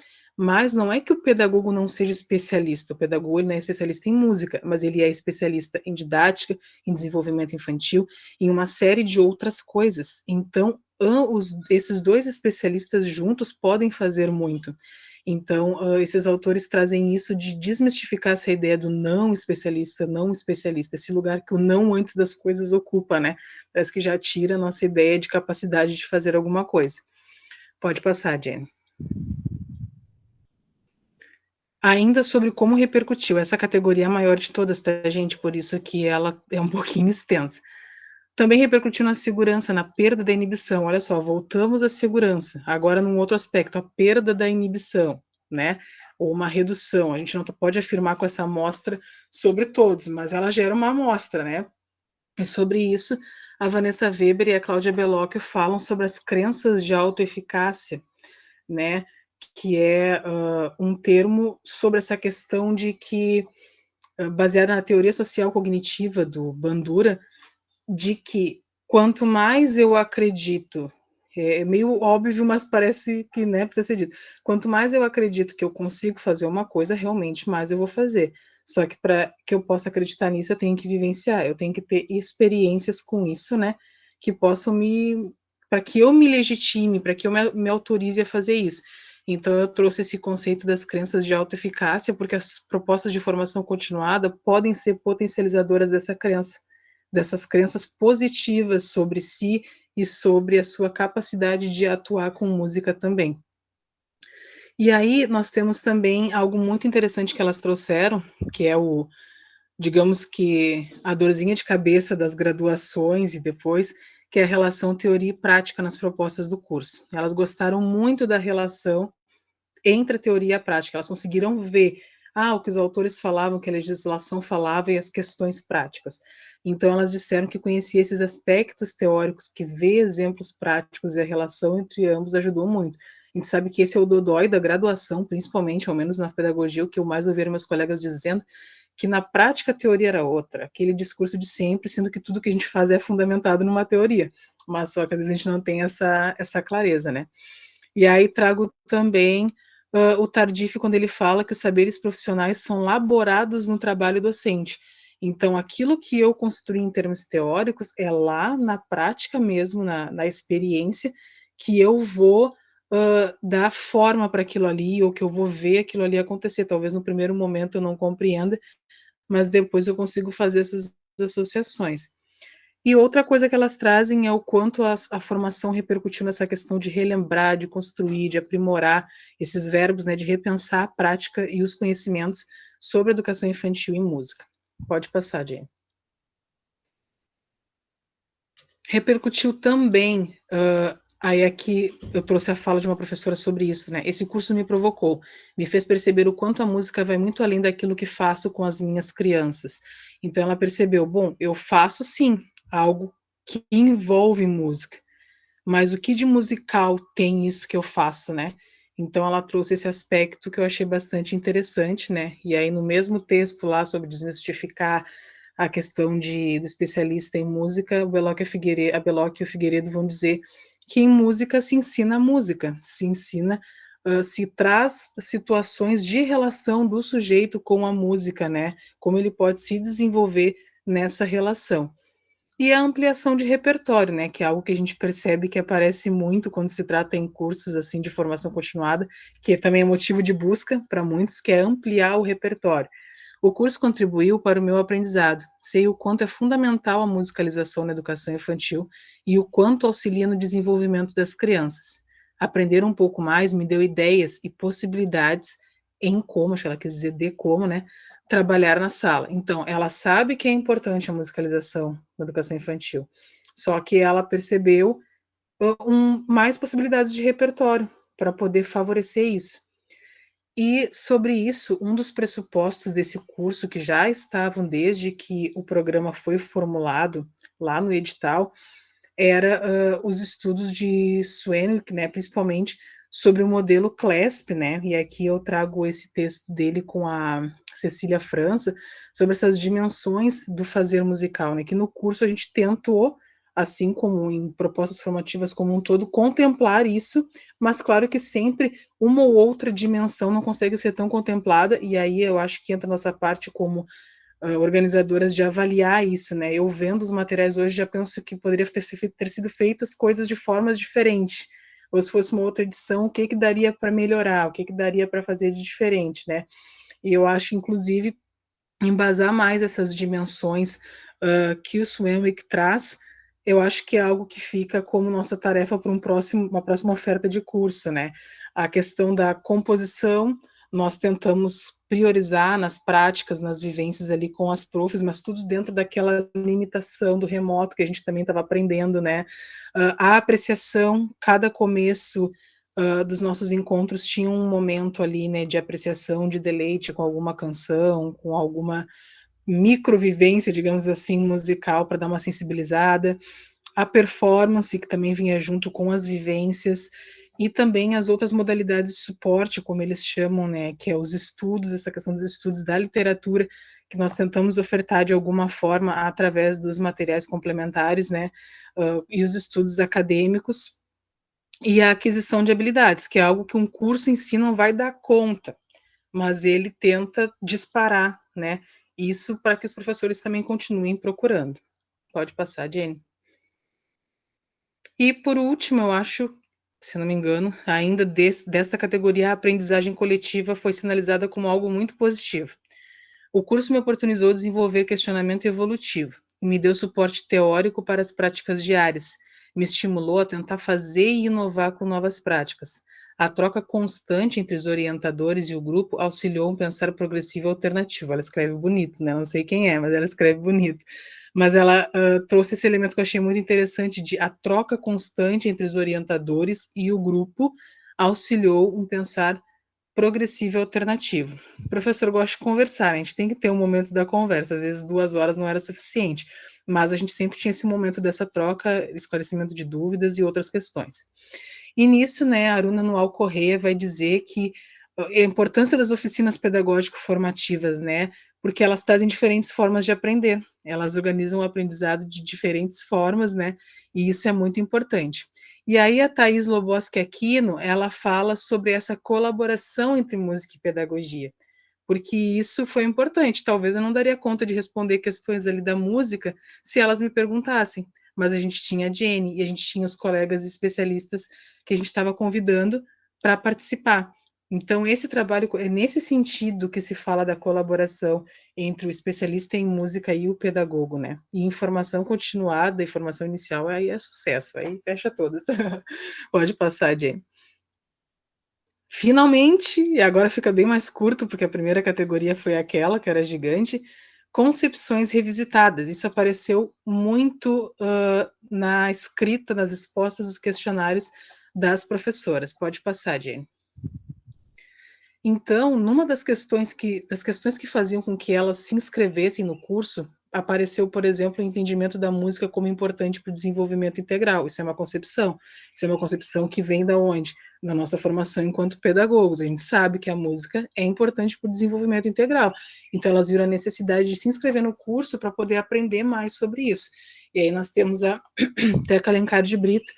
mas não é que o pedagogo não seja especialista, o pedagogo ele não é especialista em música, mas ele é especialista em didática, em desenvolvimento infantil, em uma série de outras coisas. Então, esses dois especialistas juntos podem fazer muito. Então, esses autores trazem isso de desmistificar essa ideia do não especialista, esse lugar que o não antes das coisas ocupa, né? Parece que já tira a nossa ideia de capacidade de fazer alguma coisa. Pode passar, Jenny. Ainda sobre como repercutiu, essa categoria é a maior de todas, tá, gente? Por isso que ela é um pouquinho extensa. Também repercutiu na segurança, na perda da inibição. Olha só, voltamos à segurança. Agora, num outro aspecto, a perda da inibição, né? Ou uma redução. A gente não pode afirmar com essa amostra sobre todos, mas ela gera uma amostra, né? E sobre isso, a Vanessa Weber e a Cláudia Bellocchio falam sobre as crenças de autoeficácia, né? que é um termo sobre essa questão de que, baseada na teoria social cognitiva do Bandura, de que quanto mais eu acredito, é meio óbvio, mas parece que, né, precisa ser dito. Quanto mais eu acredito que eu consigo fazer uma coisa, realmente mais eu vou fazer. Só que para que eu possa acreditar nisso, eu tenho que vivenciar, eu tenho que ter experiências com isso, né, que possam para que eu me legitime, para que eu me autorize a fazer isso. Então, eu trouxe esse conceito das crenças de autoeficácia, porque as propostas de formação continuada podem ser potencializadoras dessas crenças positivas sobre si e sobre a sua capacidade de atuar com música também. E aí nós temos também algo muito interessante que elas trouxeram, que é digamos que a dorzinha de cabeça das graduações e depois, que é a relação teoria e prática nas propostas do curso. Elas gostaram muito da relação entre a teoria e a prática, elas conseguiram ver o que os autores falavam, que a legislação falava e as questões práticas. Então, elas disseram que conhecia esses aspectos teóricos, que ver exemplos práticos e a relação entre ambos ajudou muito. A gente sabe que esse é o dodói da graduação, principalmente, ao menos na pedagogia, o que eu mais ouvi meus colegas dizendo, que na prática a teoria era outra, aquele discurso de sempre, sendo que tudo que a gente faz é fundamentado numa teoria, mas só que às vezes a gente não tem essa clareza, né? E aí trago também o Tardif, quando ele fala que os saberes profissionais são laborados no trabalho docente. Então, aquilo que eu construí em termos teóricos é lá na prática mesmo, na experiência, que eu vou dar forma para aquilo ali, ou que eu vou ver aquilo ali acontecer. Talvez no primeiro momento eu não compreenda, mas depois eu consigo fazer essas associações. E outra coisa que elas trazem é o quanto a formação repercutiu nessa questão de relembrar, de construir, de aprimorar esses verbos, né, de repensar a prática e os conhecimentos sobre educação infantil e música. Pode passar, Jane. Repercutiu também, aí aqui eu trouxe a fala de uma professora sobre isso, né? Esse curso me provocou, me fez perceber o quanto a música vai muito além daquilo que faço com as minhas crianças. Então ela percebeu, bom, eu faço sim algo que envolve música, mas o que de musical tem isso que eu faço, né? Então ela trouxe esse aspecto que eu achei bastante interessante, né? E aí no mesmo texto lá sobre desmistificar a questão do especialista em música, a Belloc e o Figueiredo vão dizer que em música se ensina música, se ensina, se traz situações de relação do sujeito com a música, né? Como ele pode se desenvolver nessa relação. E a ampliação de repertório, né, que é algo que a gente percebe que aparece muito quando se trata em cursos assim de formação continuada, que também é motivo de busca para muitos, que é ampliar o repertório. O curso contribuiu para o meu aprendizado. Sei o quanto é fundamental a musicalização na educação infantil e o quanto auxilia no desenvolvimento das crianças. Aprender um pouco mais me deu ideias e possibilidades em como, acho que ela quis dizer de como, né, trabalhar na sala. Então, ela sabe que é importante a musicalização na educação infantil, só que ela percebeu mais possibilidades de repertório para poder favorecer isso. E sobre isso, um dos pressupostos desse curso, que já estavam desde que o programa foi formulado lá no edital, era os estudos de Swanwick, né, principalmente sobre o modelo CLESP, né, e aqui eu trago esse texto dele com a Cecília França, sobre essas dimensões do fazer musical, né, que no curso a gente tentou, assim como em propostas formativas como um todo, contemplar isso, mas claro que sempre uma ou outra dimensão não consegue ser tão contemplada, e aí eu acho que entra a nossa parte como organizadoras de avaliar isso, né? Eu vendo os materiais hoje já penso que poderia ter sido feitas coisas de formas diferentes, ou se fosse uma outra edição, o que daria para melhorar, o que daria para fazer de diferente, né? E eu acho, inclusive, embasar mais essas dimensões que o Swanwick traz, eu acho que é algo que fica como nossa tarefa para uma próxima oferta de curso, né? A questão da composição, nós tentamos priorizar nas práticas, nas vivências ali com as profs, mas tudo dentro daquela limitação do remoto que a gente também estava aprendendo, né? A apreciação, cada começo dos nossos encontros tinha um momento ali, né, de apreciação, de deleite com alguma canção, com alguma microvivência, digamos assim, musical para dar uma sensibilizada, a performance que também vinha junto com as vivências, e também as outras modalidades de suporte, como eles chamam, né, que é os estudos, essa questão dos estudos da literatura, que nós tentamos ofertar de alguma forma através dos materiais complementares, né, e os estudos acadêmicos, e a aquisição de habilidades, que é algo que um curso em si não vai dar conta, mas ele tenta disparar, né, isso para que os professores também continuem procurando. Pode passar, Jenny. E por último, eu acho, se não me engano, ainda desta categoria, a aprendizagem coletiva foi sinalizada como algo muito positivo. O curso me oportunizou desenvolver questionamento evolutivo, me deu suporte teórico para as práticas diárias, me estimulou a tentar fazer e inovar com novas práticas. A troca constante entre os orientadores e o grupo auxiliou um pensar progressivo e alternativo. Ela escreve bonito, né? Não sei quem é, mas ela escreve bonito. Mas ela trouxe esse elemento que eu achei muito interessante de a troca constante entre os orientadores e o grupo auxiliou um pensar progressivo e alternativo. O professor gosta de conversar, a gente tem que ter um momento da conversa, às vezes 2 horas não era suficiente, mas a gente sempre tinha esse momento dessa troca, esclarecimento de dúvidas e outras questões. E nisso, né, a Aruna Noal Corrêa vai dizer que a importância das oficinas pedagógico-formativas, né, porque elas trazem diferentes formas de aprender, elas organizam o aprendizado de diferentes formas, né, e isso é muito importante. E aí a Thais Loboski Aquino, ela fala sobre essa colaboração entre música e pedagogia, porque isso foi importante. Talvez eu não daria conta de responder questões ali da música se elas me perguntassem, mas a gente tinha a Jenny e a gente tinha os colegas especialistas que a gente estava convidando para participar. Então, esse trabalho é nesse sentido que se fala da colaboração entre o especialista em música e o pedagogo, né? E informação continuada, informação inicial, aí é sucesso, aí fecha todas. Pode passar, Jenny. Finalmente, e agora fica bem mais curto, porque a primeira categoria foi aquela, que era gigante, concepções revisitadas. Isso apareceu muito na escrita, nas respostas dos questionários das professoras. Pode passar, Jenny. Então, numa das questões que faziam com que elas se inscrevessem no curso, apareceu, por exemplo, o entendimento da música como importante para o desenvolvimento integral. Isso é uma concepção. Isso é uma concepção que vem da onde? Na nossa formação enquanto pedagogos. A gente sabe que a música é importante para o desenvolvimento integral. Então, elas viram a necessidade de se inscrever no curso para poder aprender mais sobre isso. E aí nós temos a Teca Alencar de Brito,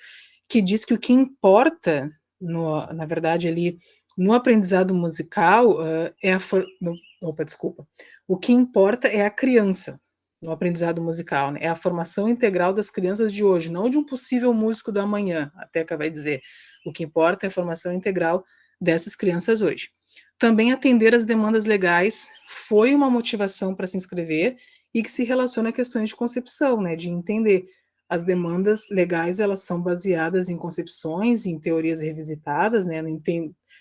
que diz que o que importa, na verdade, ali no aprendizado musical, o que importa é a criança no aprendizado musical, né? É a formação integral das crianças de hoje, não de um possível músico do amanhã, a Teca vai dizer. O que importa é a formação integral dessas crianças hoje. Também atender às demandas legais foi uma motivação para se inscrever e que se relaciona a questões de concepção, né? De entender as demandas legais, elas são baseadas em concepções, em teorias revisitadas, né?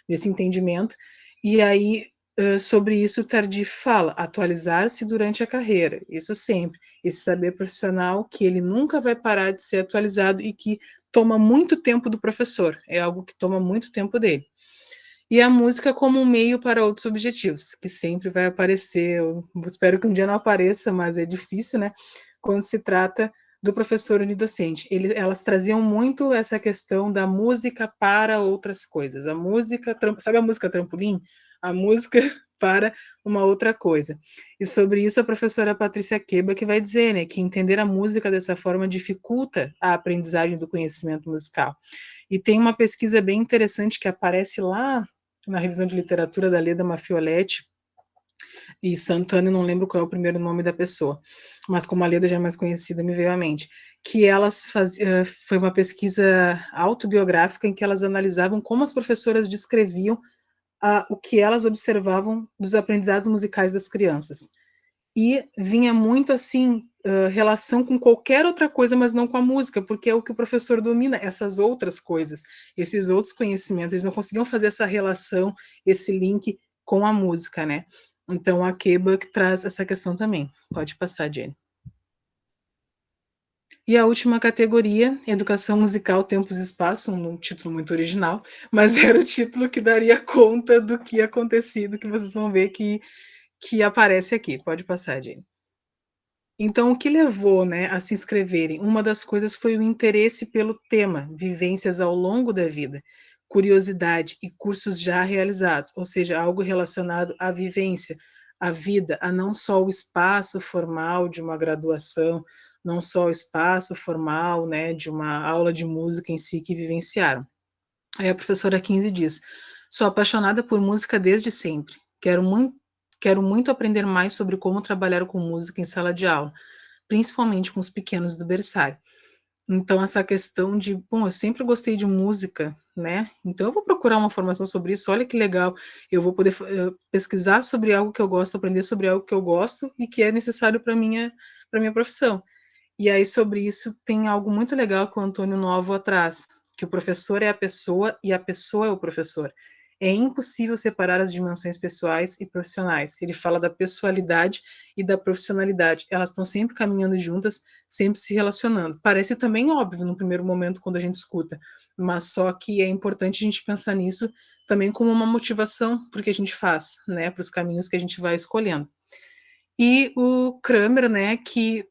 Nesse entendimento, e aí sobre isso Tardif fala, atualizar-se durante a carreira, isso sempre, esse saber profissional que ele nunca vai parar de ser atualizado e que toma muito tempo do professor, é algo que toma muito tempo dele. E a música como um meio para outros objetivos, que sempre vai aparecer, eu espero que um dia não apareça, mas é difícil, né, quando se trata do professor unidocente. Elas traziam muito essa questão da música para outras coisas. A música, sabe a música trampolim? A música para uma outra coisa. E sobre isso a professora Patrícia Queba que vai dizer, né, que entender a música dessa forma dificulta a aprendizagem do conhecimento musical. E tem uma pesquisa bem interessante que aparece lá na revisão de literatura da Leda Mafioletti e Santana, eu não lembro qual é o primeiro nome da pessoa, mas como a Leda já é mais conhecida, me veio à mente, que foi uma pesquisa autobiográfica em que elas analisavam como as professoras descreviam o que elas observavam dos aprendizados musicais das crianças. E vinha muito assim, relação com qualquer outra coisa, mas não com a música, porque é o que o professor domina, essas outras coisas, esses outros conhecimentos, eles não conseguiam fazer essa relação, esse link com a música, né? Então a Kebbach traz essa questão também. Pode passar, Jenny. E a última categoria, Educação Musical, Tempos e Espaço, um título muito original, mas era o título que daria conta do que acontecido, que vocês vão ver que aparece aqui. Pode passar, Jenny. Então, o que levou, né, a se inscreverem? Uma das coisas foi o interesse pelo tema, vivências ao longo da vida. curiosidade e cursos já realizados, ou seja, algo relacionado à vivência, à vida, a não só o espaço formal de uma graduação, não só o espaço formal, né, de uma aula de música em si que vivenciaram. Aí a professora 15 diz: sou apaixonada por música desde sempre. Quero muito aprender mais sobre como trabalhar com música em sala de aula, principalmente com os pequenos do berçário. Então, essa questão de, bom, eu sempre gostei de música, né? Então, eu vou procurar uma formação sobre isso. Olha que legal, eu vou poder pesquisar sobre algo que eu gosto, aprender sobre algo que eu gosto e que é necessário para minha profissão. E aí, sobre isso, tem algo muito legal que o Antônio Novo traz, que o professor é a pessoa e a pessoa é o professor. É impossível separar as dimensões pessoais e profissionais. Ele fala da pessoalidade e da profissionalidade. Elas estão sempre caminhando juntas, sempre se relacionando. Parece também óbvio no primeiro momento quando a gente escuta, mas só que é importante a gente pensar nisso também como uma motivação para o que a gente faz, né, para os caminhos que a gente vai escolhendo. E o Kramer, né, que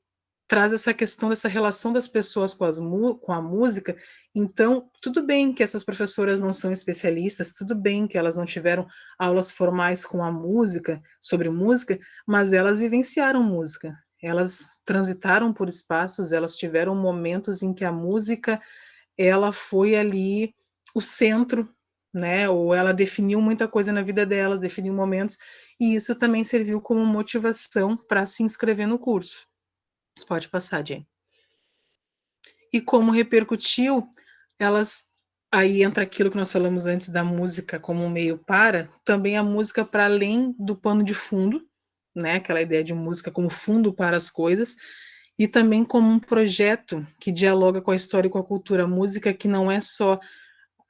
traz essa questão dessa relação das pessoas com a música. Então, tudo bem que essas professoras não são especialistas, tudo bem que elas não tiveram aulas formais com a música, sobre música, mas elas vivenciaram música. Elas transitaram por espaços, elas tiveram momentos em que a música, ela foi ali o centro, né? Ou ela definiu muita coisa na vida delas, definiu momentos, e isso também serviu como motivação para se inscrever no curso. Pode passar, Jane. E como repercutiu, elas. Aí entra aquilo que nós falamos antes da música como um meio para, também a música para além do pano de fundo, né? Aquela ideia de música como fundo para as coisas, e também como um projeto que dialoga com a história e com a cultura. A música que não é só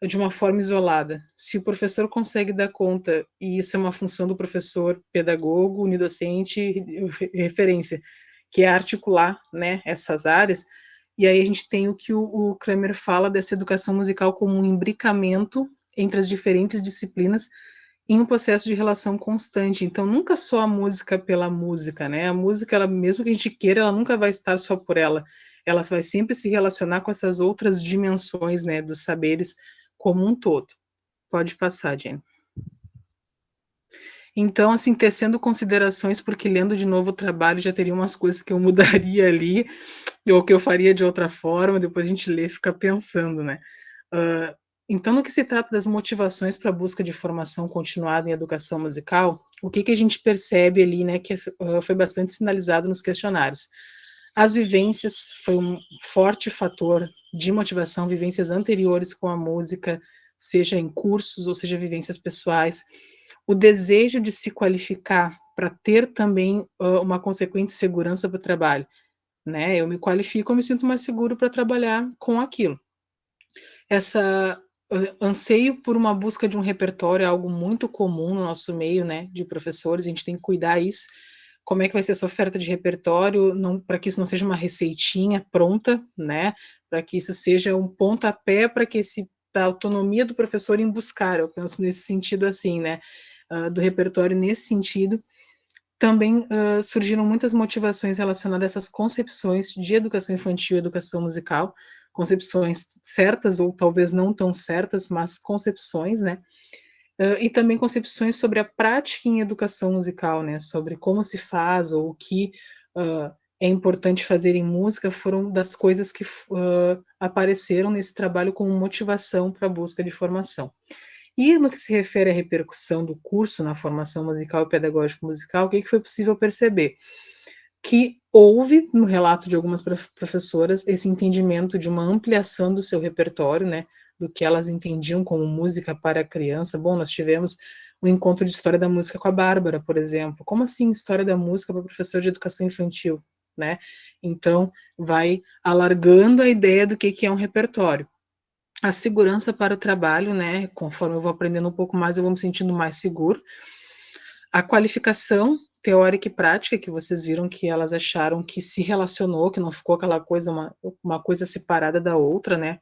de uma forma isolada. Se o professor consegue dar conta, e isso é uma função do professor pedagogo, unidocente, referência, que é articular, né, essas áreas, e aí a gente tem o que o Kramer fala dessa educação musical como um imbricamento entre as diferentes disciplinas em um processo de relação constante. Então, nunca só a música pela música, né? A música, ela, mesmo que a gente queira, ela nunca vai estar só por ela. Ela vai sempre se relacionar com essas outras dimensões, né, dos saberes como um todo. Pode passar, Jenny. Então, assim, tecendo considerações, porque lendo de novo o trabalho já teria umas coisas que eu mudaria ali, ou que eu faria de outra forma, depois a gente lê e fica pensando, né? Então, no que se trata das motivações para a busca de formação continuada em educação musical, o que a gente percebe ali, né, que foi bastante sinalizado nos questionários. As vivências foi um forte fator de motivação, vivências anteriores com a música, seja em cursos ou seja vivências pessoais. O desejo de se qualificar para ter também uma consequente segurança para o trabalho, né? Eu me qualifico, eu me sinto mais seguro para trabalhar com aquilo. Essa anseio por uma busca de um repertório é algo muito comum no nosso meio, né, de professores, a gente tem que cuidar isso. Como é que vai ser essa oferta de repertório, para que isso não seja uma receitinha pronta, né, para que isso seja um pontapé para que para a autonomia do professor em buscar, eu penso nesse sentido assim, né, do repertório nesse sentido. Também surgiram muitas motivações relacionadas a essas concepções de educação infantil e educação musical, concepções certas ou talvez não tão certas, mas concepções, né? E também concepções sobre a prática em educação musical, né? Sobre como se faz ou o que é importante fazer em música, foram das coisas que apareceram nesse trabalho como motivação para a busca de formação. E no que se refere à repercussão do curso na formação musical e pedagógico musical, o que foi possível perceber? Que houve, no relato de algumas professoras, esse entendimento de uma ampliação do seu repertório, né, do que elas entendiam como música para a criança. Bom, nós tivemos um encontro de história da música com a Bárbara, por exemplo. Como assim história da música para professor de educação infantil, né? Então, vai alargando a ideia do que é um repertório. A segurança para o trabalho, né? Conforme eu vou aprendendo um pouco mais, eu vou me sentindo mais seguro. A qualificação teórica e prática, que vocês viram que elas acharam que se relacionou, que não ficou aquela coisa, uma coisa separada da outra, né?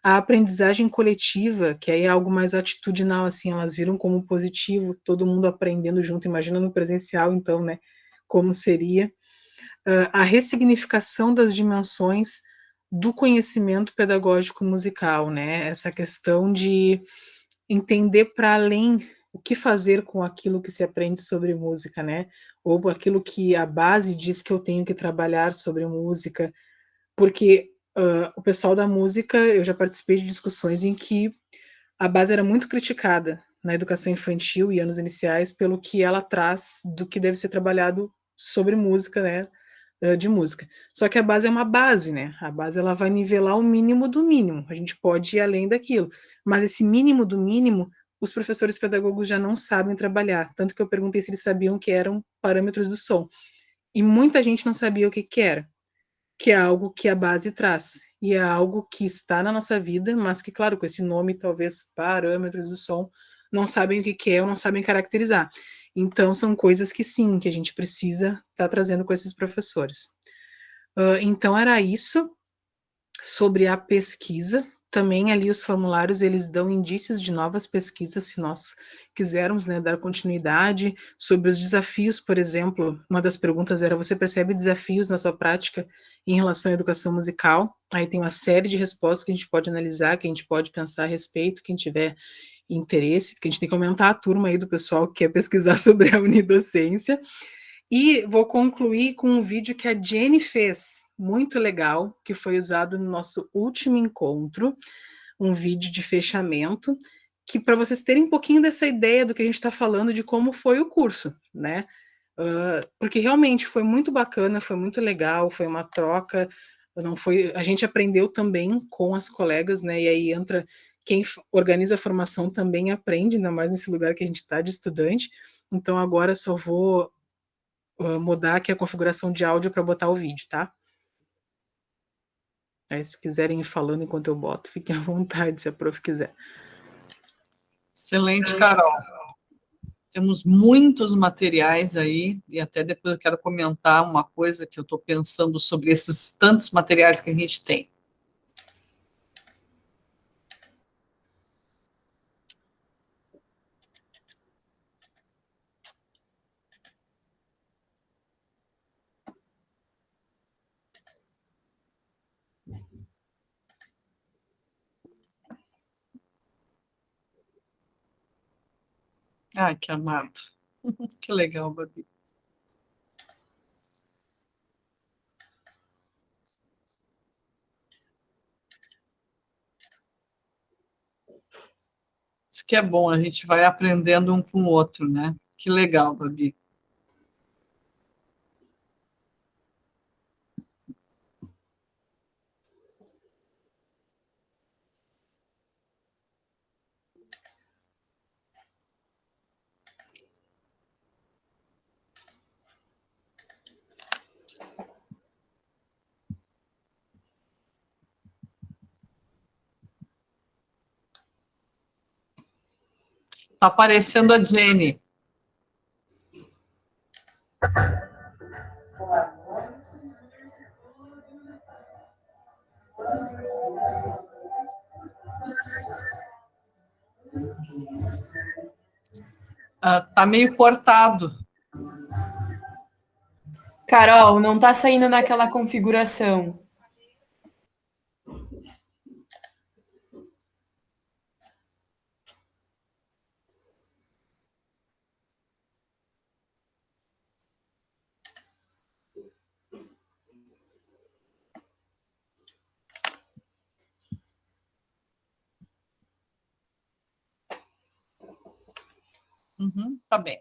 A aprendizagem coletiva, que aí é algo mais atitudinal, assim, elas viram como positivo, todo mundo aprendendo junto, imagina no presencial, então, né? Como seria. A ressignificação das dimensões do conhecimento pedagógico musical, né? Essa questão de entender para além o que fazer com aquilo que se aprende sobre música, né? Ou aquilo que a base diz que eu tenho que trabalhar sobre música, porque o pessoal da música, eu já participei de discussões em que a base era muito criticada na educação infantil e anos iniciais pelo que ela traz do que deve ser trabalhado sobre música, né? De música. Só que a base é uma base, né? A base ela vai nivelar o mínimo do mínimo. A gente pode ir além daquilo, mas esse mínimo do mínimo, os professores pedagogos já não sabem trabalhar. Tanto que eu perguntei se eles sabiam que eram parâmetros do som. E muita gente não sabia o que que era, que é algo que a base traz. E é algo que está na nossa vida, mas que, claro, com esse nome, talvez parâmetros do som, não sabem o que que é ou não sabem caracterizar. Então, são coisas que sim, que a gente precisa estar trazendo com esses professores. Então, era isso sobre a pesquisa. Também ali os formulários, eles dão indícios de novas pesquisas, se nós quisermos, né, dar continuidade, sobre os desafios, por exemplo, uma das perguntas era, você percebe desafios na sua prática em relação à educação musical? Aí tem uma série de respostas que a gente pode analisar, que a gente pode pensar a respeito, quem tiver interesse, porque a gente tem que aumentar a turma aí do pessoal que quer pesquisar sobre a unidocência. E vou concluir com um vídeo que a Jenny fez, muito legal, que foi usado no nosso último encontro, um vídeo de fechamento, que para vocês terem um pouquinho dessa ideia do que a gente está falando, de como foi o curso, né? Porque realmente foi muito bacana, foi muito legal, foi uma troca, não foi, a gente aprendeu também com as colegas, né? E aí entra quem organiza a formação também aprende, ainda mais nesse lugar que a gente está de estudante. Então agora só vou mudar aqui a configuração de áudio para botar o vídeo, tá? Aí, se quiserem ir falando enquanto eu boto, fiquem à vontade, se a prof quiser. Excelente, Carol. Temos muitos materiais aí, e até depois eu quero comentar uma coisa que eu estou pensando sobre esses tantos materiais que a gente tem. Ai, que amado. Que legal, Babi. Isso que é bom, a gente vai aprendendo um com o outro, né? Que legal, Babi. Está aparecendo a Jenny. Tá meio cortado. Carol, não tá saindo naquela configuração. Uhum, tá bem.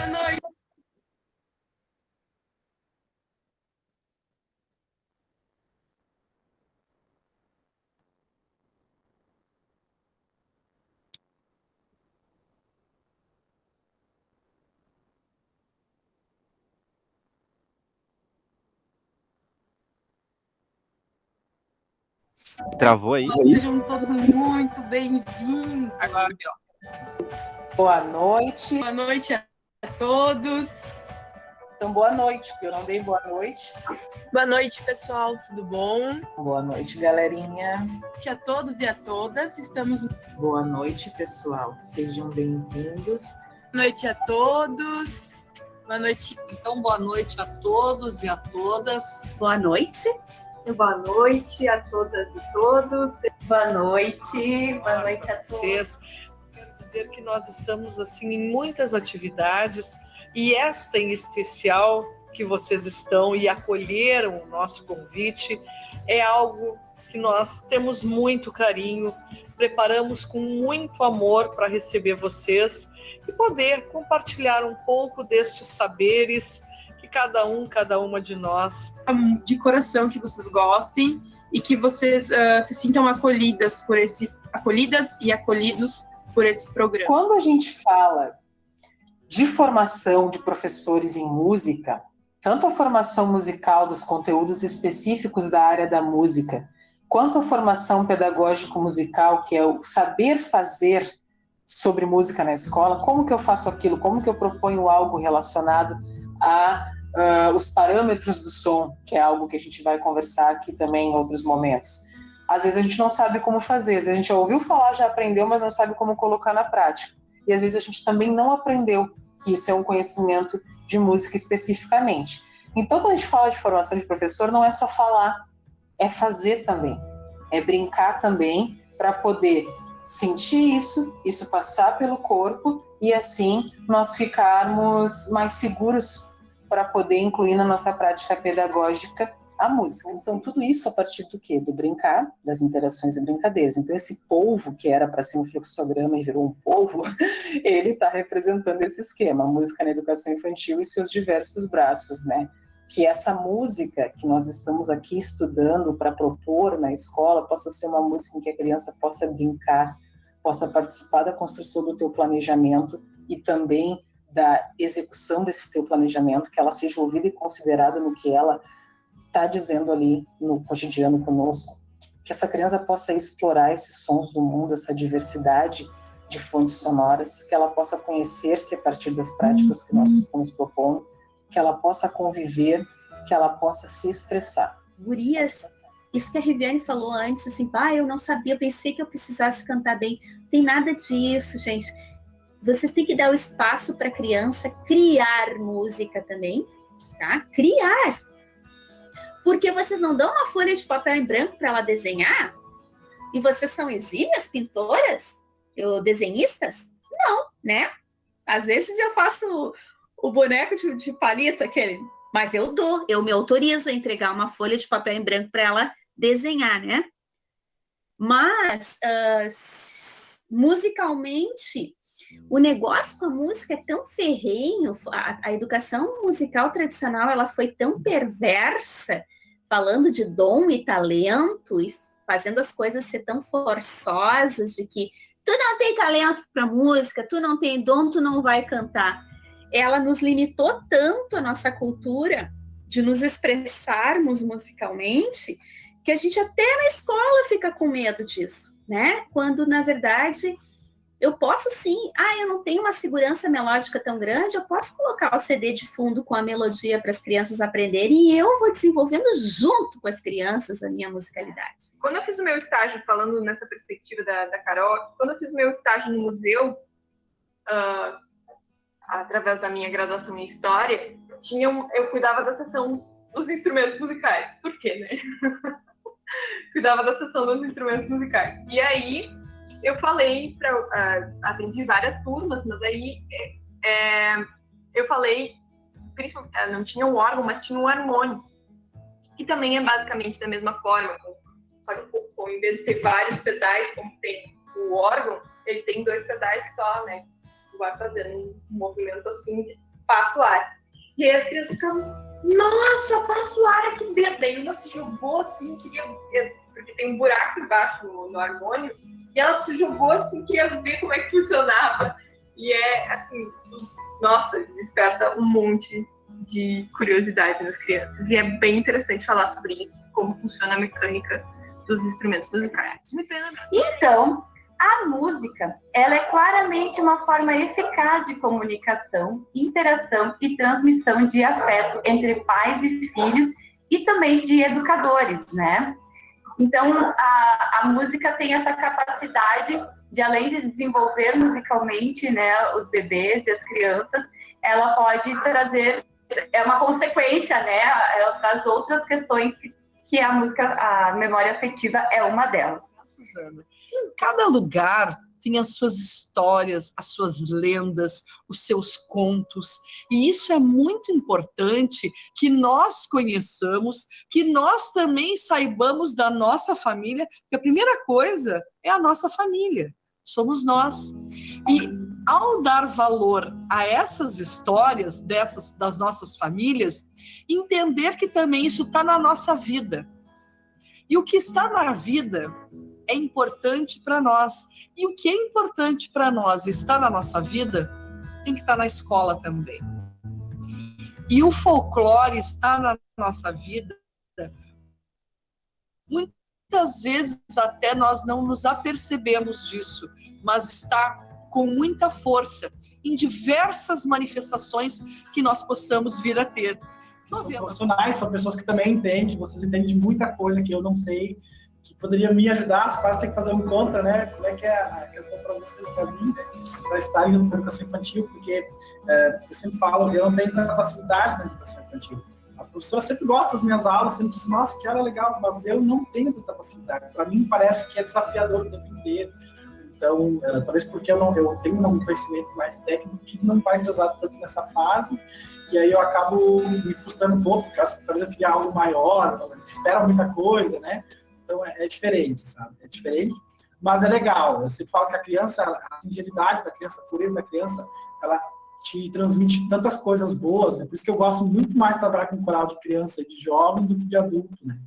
Boa noite. Travou aí? Sejam todos muito bem-vindos. Agora aqui, ó. Boa noite. Boa noite a todos. Então, boa noite, porque eu não dei boa noite. Boa noite, pessoal. Tudo bom? Boa noite, galerinha. Boa noite a todos e a todas. Estamos. Boa noite, pessoal. Sejam bem-vindos. Boa noite a todos. Boa noite. Então, boa noite a todos e a todas. Boa noite. Boa noite a todas e todos. Boa noite. Boa noite a vocês. Quero dizer que nós estamos assim em muitas atividades e esta em especial que vocês estão e acolheram o nosso convite é algo que nós temos muito carinho, preparamos com muito amor para receber vocês e poder compartilhar um pouco destes saberes que cada uma de nós. De coração, que vocês gostem e que vocês se sintam acolhidas e acolhidos por esse programa. Quando a gente fala de formação de professores em música, tanto a formação musical dos conteúdos específicos da área da música, quanto a formação pedagógico-musical, que é o saber fazer sobre música na escola, como que eu faço aquilo, como que eu proponho algo relacionado a os parâmetros do som, que é algo que a gente vai conversar aqui também em outros momentos. Às vezes a gente não sabe como fazer, às vezes a gente já ouviu falar, já aprendeu, mas não sabe como colocar na prática. E às vezes a gente também não aprendeu que isso é um conhecimento de música especificamente. Então, quando a gente fala de formação de professor, não é só falar, é fazer também, é brincar também para poder sentir isso passar pelo corpo e assim nós ficarmos mais seguros para poder incluir na nossa prática pedagógica a música. Então, tudo isso a partir do quê? Do brincar, das interações e brincadeiras. Então, esse polvo, que era para ser um fluxograma e virou um polvo, ele está representando esse esquema, a música na educação infantil e seus diversos braços, né? Que essa música que nós estamos aqui estudando para propor na escola possa ser uma música em que a criança possa brincar, possa participar da construção do teu planejamento e também da execução desse teu planejamento, que ela seja ouvida e considerada no que ela está dizendo ali no cotidiano conosco, que essa criança possa explorar esses sons do mundo, essa diversidade de fontes sonoras, que ela possa conhecer-se a partir das práticas que nós estamos propondo, que ela possa conviver, que ela possa se expressar. Gurias, isso que a Riviane falou antes, assim, eu não sabia, eu pensei que eu precisasse cantar bem. Não tem nada disso, gente. Vocês têm que dar o espaço para a criança criar música também, tá? Criar. Porque vocês não dão uma folha de papel em branco para ela desenhar? E vocês são exímias pintoras? Desenhistas? Não, né? Às vezes eu faço o boneco de palito, aquele. Mas eu me autorizo a entregar uma folha de papel em branco para ela desenhar, né? Mas, musicalmente, o negócio com a música é tão ferrenho, a educação musical tradicional ela foi tão perversa, falando de dom e talento e fazendo as coisas ser tão forçosas, de que tu não tem talento para música, tu não tem dom, tu não vai cantar. Ela nos limitou tanto a nossa cultura de nos expressarmos musicalmente que a gente até na escola fica com medo disso, né? Quando, na verdade, eu posso sim, eu não tenho uma segurança melódica tão grande, eu posso colocar o CD de fundo com a melodia para as crianças aprenderem e eu vou desenvolvendo junto com as crianças a minha musicalidade. Quando eu fiz o meu estágio, falando nessa perspectiva da Carol, quando eu fiz o meu estágio no museu, através da minha graduação em História, eu cuidava da seção dos instrumentos musicais. Por quê, né? Cuidava da seção dos instrumentos musicais. E aí, eu falei, atendi várias turmas, mas aí eu falei, não tinha um órgão, mas tinha um harmônio, que também é basicamente da mesma forma, só que em vez de ter vários pedais, como tem o órgão, ele tem 2 pedais só, né? Tu vai fazendo um movimento assim passa o ar. E aí as crianças ficam, nossa, passa o ar aqui dentro. Daí uma se jogou assim, porque tem um buraco embaixo no harmônio, e ela se jogou assim, queria ver como é que funcionava. E é assim, nossa, desperta um monte de curiosidade nas crianças. E é bem interessante falar sobre isso, como funciona a mecânica dos instrumentos musicais. Então, a música, ela é claramente uma forma eficaz de comunicação, interação e transmissão de afeto entre pais e filhos e também de educadores, né? Então, a música tem essa capacidade de, além de desenvolver musicalmente, né, os bebês e as crianças, ela pode trazer, é uma consequência, né? Ela traz outras questões que a música, a memória afetiva é uma delas. Suzana, cada lugar tem as suas histórias, as suas lendas, os seus contos, e isso é muito importante que nós conheçamos, que nós também saibamos da nossa família, porque a primeira coisa é a nossa família, somos nós. E ao dar valor a essas histórias das nossas famílias, entender que também isso está na nossa vida. E o que está na vida é importante para nós. E o que é importante para nós está na nossa vida, tem que estar na escola também. E o folclore está na nossa vida. Muitas vezes até nós não nos apercebemos disso, mas está com muita força em diversas manifestações que nós possamos vir a ter. São profissionais, são pessoas que também entendem, vocês entendem de muita coisa que eu não sei, que poderia me ajudar, os pais têm que fazer um contra, né? Como é que é a questão para vocês, para mim, né? Para estarem na educação infantil, porque eu sempre falo, eu não tenho tanta facilidade na educação infantil. As professoras sempre gostam das minhas aulas, sempre dizem, nossa, que aula legal, mas eu não tenho tanta facilidade. Para mim, parece que é desafiador o tempo inteiro. Então, talvez porque eu tenho um conhecimento mais técnico que não vai ser usado tanto nessa fase, e aí eu acabo me frustrando um pouco, porque talvez eu queria algo maior, espera muita coisa, né? Então, é diferente, sabe? É diferente, mas é legal. Eu sempre falo que a criança, a sinceridade da criança, a pureza da criança, ela te transmite tantas coisas boas. É por isso que eu gosto muito mais de trabalhar com coral de criança e de jovem do que de adulto, né?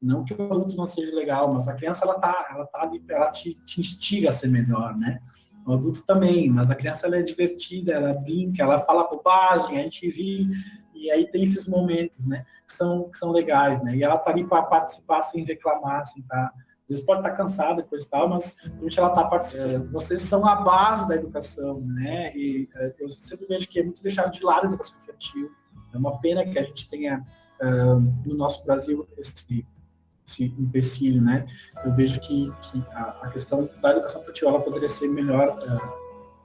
Não que o adulto não seja legal, mas a criança, ela te instiga a ser melhor, né? O adulto também, mas a criança, ela é divertida, ela brinca, ela fala bobagem, a gente ri, e aí tem esses momentos, né? Que são legais, né? E ela tá ali para participar sem reclamar, assim, tá? Às vezes pode estar cansada, coisa e tal, mas realmente ela tá participando. Vocês são a base da educação, né? E eu sempre vejo que é muito deixado de lado a educação infantil. É uma pena que a gente tenha, no nosso Brasil, esse empecilho, né? Eu vejo que a questão da educação infantil, ela poderia ser melhor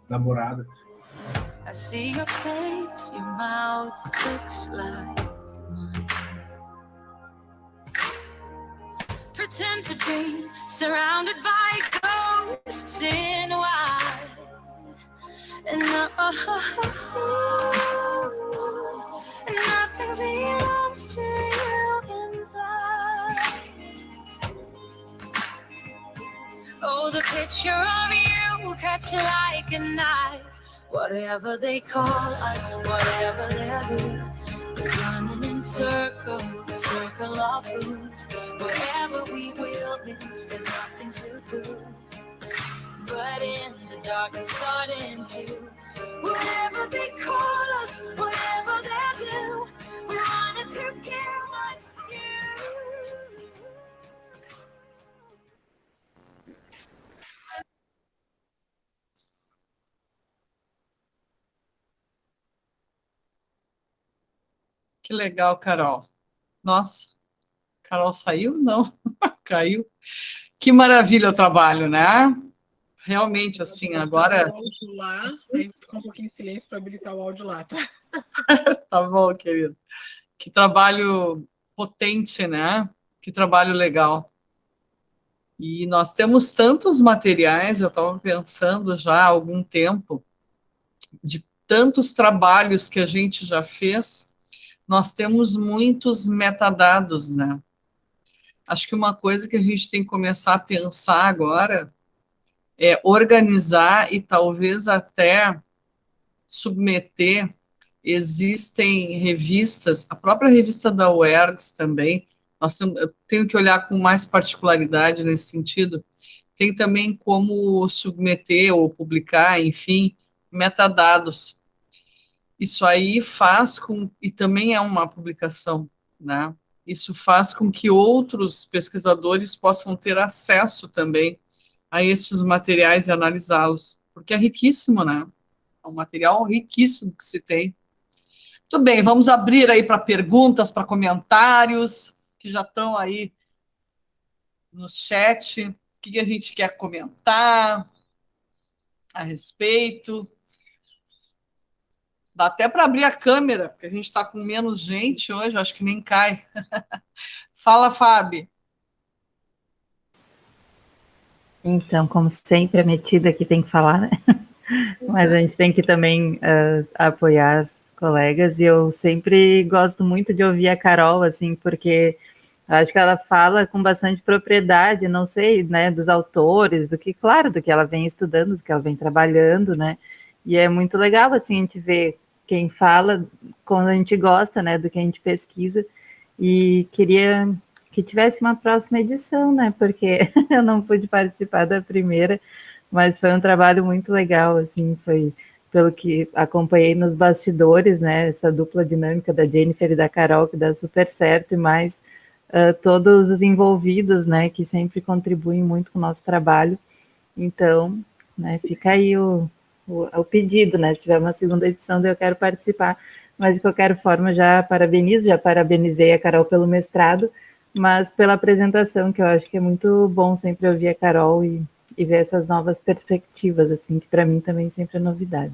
elaborada. I see your face, your mouth looks like mine. Pretend to dream, surrounded by ghosts in white. And nothing belongs to you in black. Oh, the picture of you cuts like a knife. Whatever they call us, whatever they do, we're running in circles, circle of fools. Whatever we will miss, got nothing to prove. But in the dark, I'm starting to. Whatever they call us, whatever they do, we're running to care what's you. Que legal, Carol. Nossa, Carol saiu? Não, caiu. Que maravilha o trabalho, né? Realmente, assim, agora... O áudio lá, aí ficou um pouquinho de silêncio para habilitar o áudio lá, tá? Tá bom, querido. Que trabalho potente, né? Que trabalho legal. E nós temos tantos materiais, eu estava pensando já há algum tempo, de tantos trabalhos que a gente já fez, nós temos muitos metadados, né? Acho que uma coisa que a gente tem que começar a pensar agora é organizar e talvez até submeter existem revistas, a própria revista da UERGS também, eu tenho que olhar com mais particularidade nesse sentido, tem também como submeter ou publicar, enfim, metadados. Isso aí faz com, e também é uma publicação, né? Isso faz com que outros pesquisadores possam ter acesso também a esses materiais e analisá-los, porque é riquíssimo, né? É um material riquíssimo que se tem. Muito bem, vamos abrir aí para perguntas, para comentários, que já estão aí no chat. O que a gente quer comentar a respeito? Dá até para abrir a câmera, porque a gente está com menos gente hoje, acho que nem cai. Fala, Fábio. Então, como sempre, a metida aqui tem que falar, né? Mas a gente tem que também apoiar as colegas, e eu sempre gosto muito de ouvir a Carol, assim, porque acho que ela fala com bastante propriedade, não sei, né, dos autores, do que, claro, do que ela vem estudando, do que ela vem trabalhando, né, e é muito legal, assim, a gente ver quem fala quando a gente gosta, né, do que a gente pesquisa, e queria que tivesse uma próxima edição, né, porque eu não pude participar da primeira, mas foi um trabalho muito legal, assim, foi pelo que acompanhei nos bastidores, né, essa dupla dinâmica da Jennifer e da Carol, que dá super certo, e mais todos os envolvidos, né, que sempre contribuem muito com o nosso trabalho. Então, né, fica aí o pedido, né, se tiver uma segunda edição, eu quero participar, mas de qualquer forma já parabenizei a Carol pelo mestrado, mas pela apresentação, que eu acho que é muito bom sempre ouvir a Carol e ver essas novas perspectivas, assim, que para mim também sempre é novidade.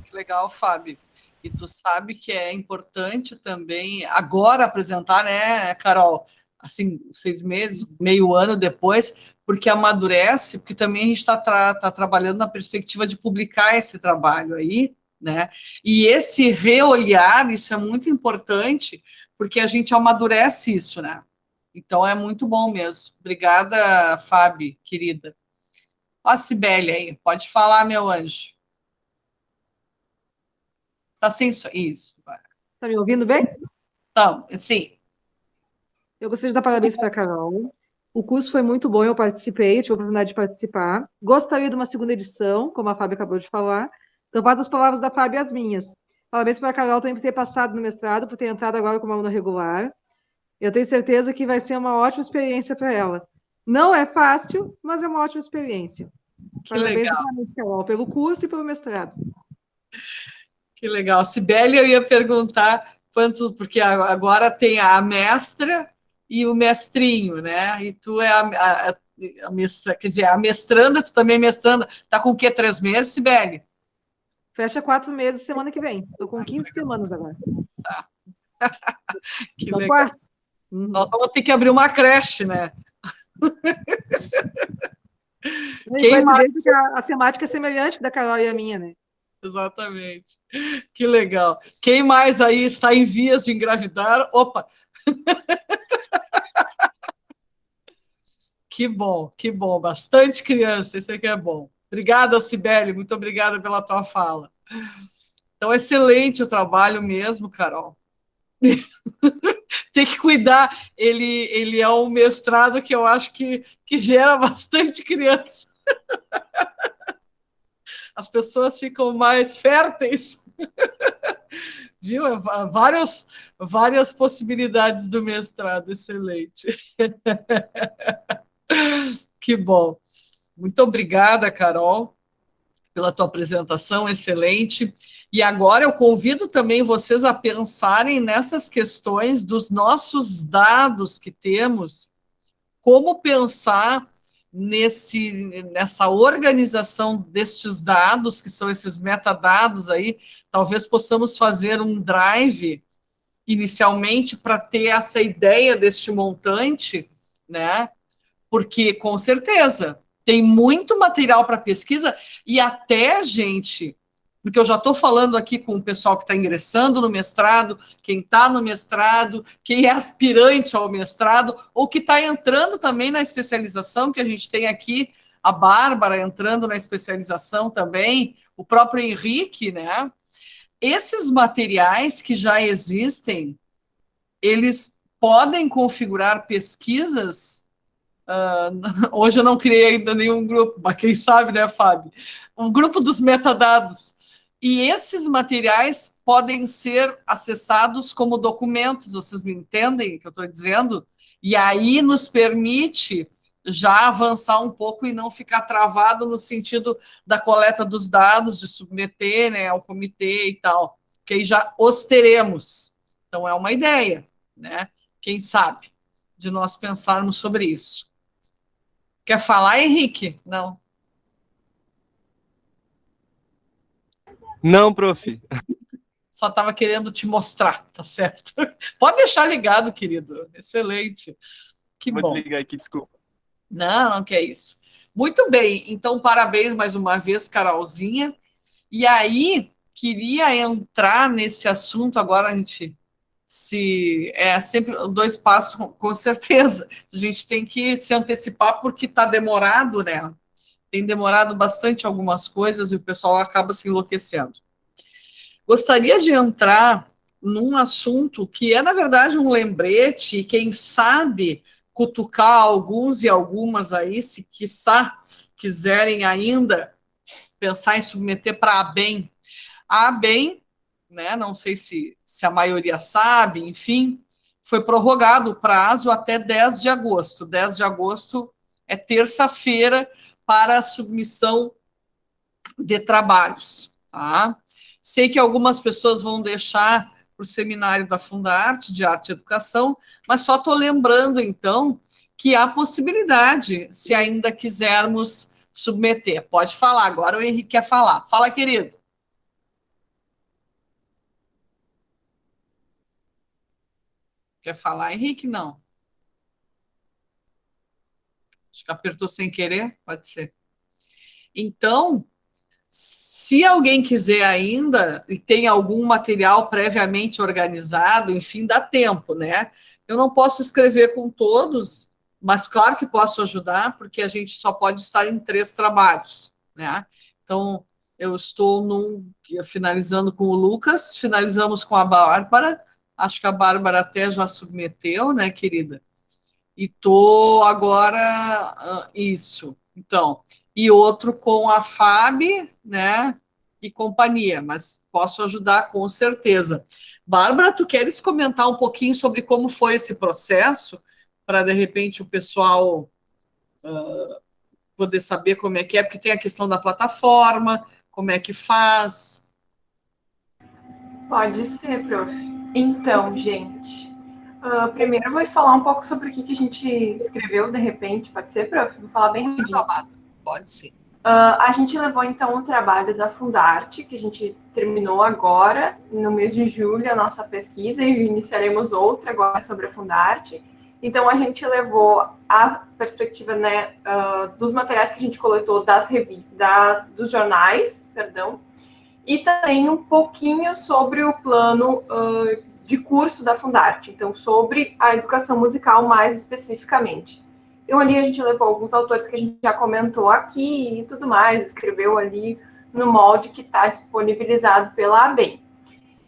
Que legal, Fábio. E tu sabe que é importante também agora apresentar, né, Carol? Assim, 6 meses, meio ano depois, porque amadurece, porque também a gente está trabalhando na perspectiva de publicar esse trabalho aí, né? E esse reolhar, isso é muito importante, porque a gente amadurece isso, né? Então é muito bom mesmo. Obrigada, Fábio, querida. Ó, a Cibele aí, pode falar, meu anjo. Tá sem isso. Tá me ouvindo bem? Então, sim. Eu gostaria de dar parabéns para a Carol. O curso foi muito bom, eu participei, tive a oportunidade de participar. Gostaria de uma segunda edição, como a Fábio acabou de falar. Então, faço as palavras da Fábio e as minhas. Parabéns para a Carol também por ter passado no mestrado, por ter entrado agora como aluna regular. Eu tenho certeza que vai ser uma ótima experiência para ela. Não é fácil, mas é uma ótima experiência. Que parabéns, legal. Carol, pelo curso e pelo mestrado. Que legal. Sibeli, eu ia perguntar quantos, porque agora tem a mestra e o mestrinho, né? E tu é a mestra, quer dizer, a mestranda, tu também é mestranda. Tá com o quê? 3 meses, Sibeli? Fecha 4 meses semana que vem. Estou com 15 semanas agora. Tá. Que então, legal. Nós vamos ter que abrir uma creche, né? Quem mais... que a temática é semelhante da Carol e a minha, né? Exatamente. Que legal. Quem mais aí está em vias de engravidar? Opa! Que bom, que bom. Bastante criança, isso aqui é bom. Obrigada, Cibele, muito obrigada pela tua fala. Então, excelente o trabalho mesmo, Carol. Tem que cuidar. Ele é um mestrado que eu acho que gera bastante criança. As pessoas ficam mais férteis. Viu? Várias possibilidades do mestrado, excelente. Que bom. Muito obrigada, Carol, pela tua apresentação, excelente. E agora eu convido também vocês a pensarem nessas questões dos nossos dados que temos, como pensar nessa organização destes dados, que são esses metadados aí. Talvez possamos fazer um drive inicialmente para ter essa ideia deste montante, né? Porque, com certeza, tem muito material para pesquisa e até, gente, porque eu já estou falando aqui com o pessoal que está ingressando no mestrado, quem está no mestrado, quem é aspirante ao mestrado, ou que está entrando também na especialização, que a gente tem aqui, a Bárbara entrando na especialização também, o próprio Henrique, né? esses materiais que já existem, eles podem configurar pesquisas. Hoje eu não criei ainda nenhum grupo, mas quem sabe, né, Fábio? Um grupo dos metadados. E esses materiais podem ser acessados como documentos, vocês me entendem o que eu estou dizendo? E aí nos permite já avançar um pouco e não ficar travado no sentido da coleta dos dados, de submeter, né, ao comitê e tal, porque aí já os teremos. Então é uma ideia, né? Quem sabe, de nós pensarmos sobre isso. Quer falar, Henrique? Não. Não, prof. Só estava querendo te mostrar, tá certo? Pode deixar ligado, querido. Excelente. Que Vou bom. desligar aqui, desculpa. Não que é isso. Muito bem. Então, parabéns mais uma vez, Carolzinha. E aí, queria entrar nesse assunto agora, a gente se é sempre dois passos, com certeza. A gente tem que se antecipar porque está demorado, né? Tem demorado bastante algumas coisas e o pessoal acaba se enlouquecendo. Gostaria de entrar num assunto que é, na verdade, um lembrete, e quem sabe cutucar alguns e algumas aí, se quiçá quiserem ainda pensar em submeter para a ABEM. A ABEM, né, não sei se a maioria sabe, enfim, foi prorrogado o prazo até 10 de agosto. 10 de agosto é terça-feira para a submissão de trabalhos, tá? Sei que algumas pessoas vão deixar para o seminário da Fundarte, de Arte e Educação, mas só estou lembrando, então, que há possibilidade, se ainda quisermos submeter. Pode falar, agora o Henrique quer falar. Fala, querido. Quer falar, Henrique? Não. Acho que apertou sem querer, pode ser. Então, se alguém quiser ainda e tem algum material previamente organizado, enfim, dá tempo, né? Eu não posso escrever com todos, mas claro que posso ajudar, porque a gente só pode estar em 3 trabalhos, né? Então, eu estou finalizando com o Lucas, finalizamos com a Bárbara, acho que a Bárbara até já submeteu, né, querida? E estou agora, isso, então, e outro com a Fábio, né, e companhia, mas posso ajudar com certeza. Bárbara, tu queres comentar um pouquinho sobre como foi esse processo, para, de repente, o pessoal poder saber como é que é, porque tem a questão da plataforma, como é que faz. Pode ser, prof. Então, gente, primeiro eu vou falar um pouco sobre o que a gente escreveu de repente. Pode ser, prof? Vou falar bem rapidinho. Pode ser. A gente levou, então, o trabalho da Fundarte, que a gente terminou agora, no mês de julho, a nossa pesquisa, e iniciaremos outra agora sobre a Fundarte. Então, a gente levou a perspectiva, né, dos materiais que a gente coletou dos jornais, perdão, e também um pouquinho sobre o plano de curso da Fundarte, então, sobre a educação musical mais especificamente. Então, ali a gente levou alguns autores que a gente já comentou aqui e tudo mais, escreveu ali no molde que está disponibilizado pela ABEM.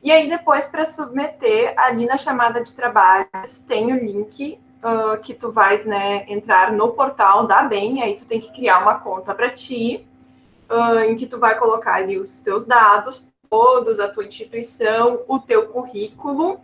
E aí, depois, para submeter, ali na chamada de trabalhos, tem o link que tu vais, né, entrar no portal da ABEM, aí tu tem que criar uma conta para ti, em que tu vai colocar ali os teus dados todos, a tua instituição, o teu currículo.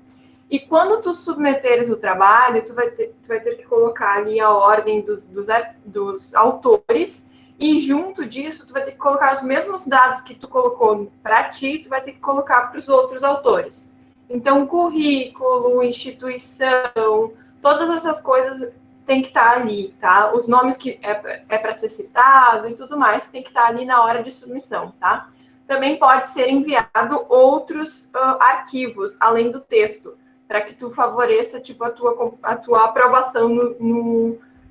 E quando tu submeteres o trabalho, tu vai ter que colocar ali a ordem dos autores, e junto disso, tu vai ter que colocar os mesmos dados que tu colocou para ti, tu vai ter que colocar para os outros autores. Então, currículo, instituição, todas essas coisas tem que estar ali, tá? Os nomes que é para ser citado e tudo mais tem que estar ali na hora de submissão, tá? Também pode ser enviado outros arquivos, além do texto, para que tu favoreça, tipo, a tua aprovação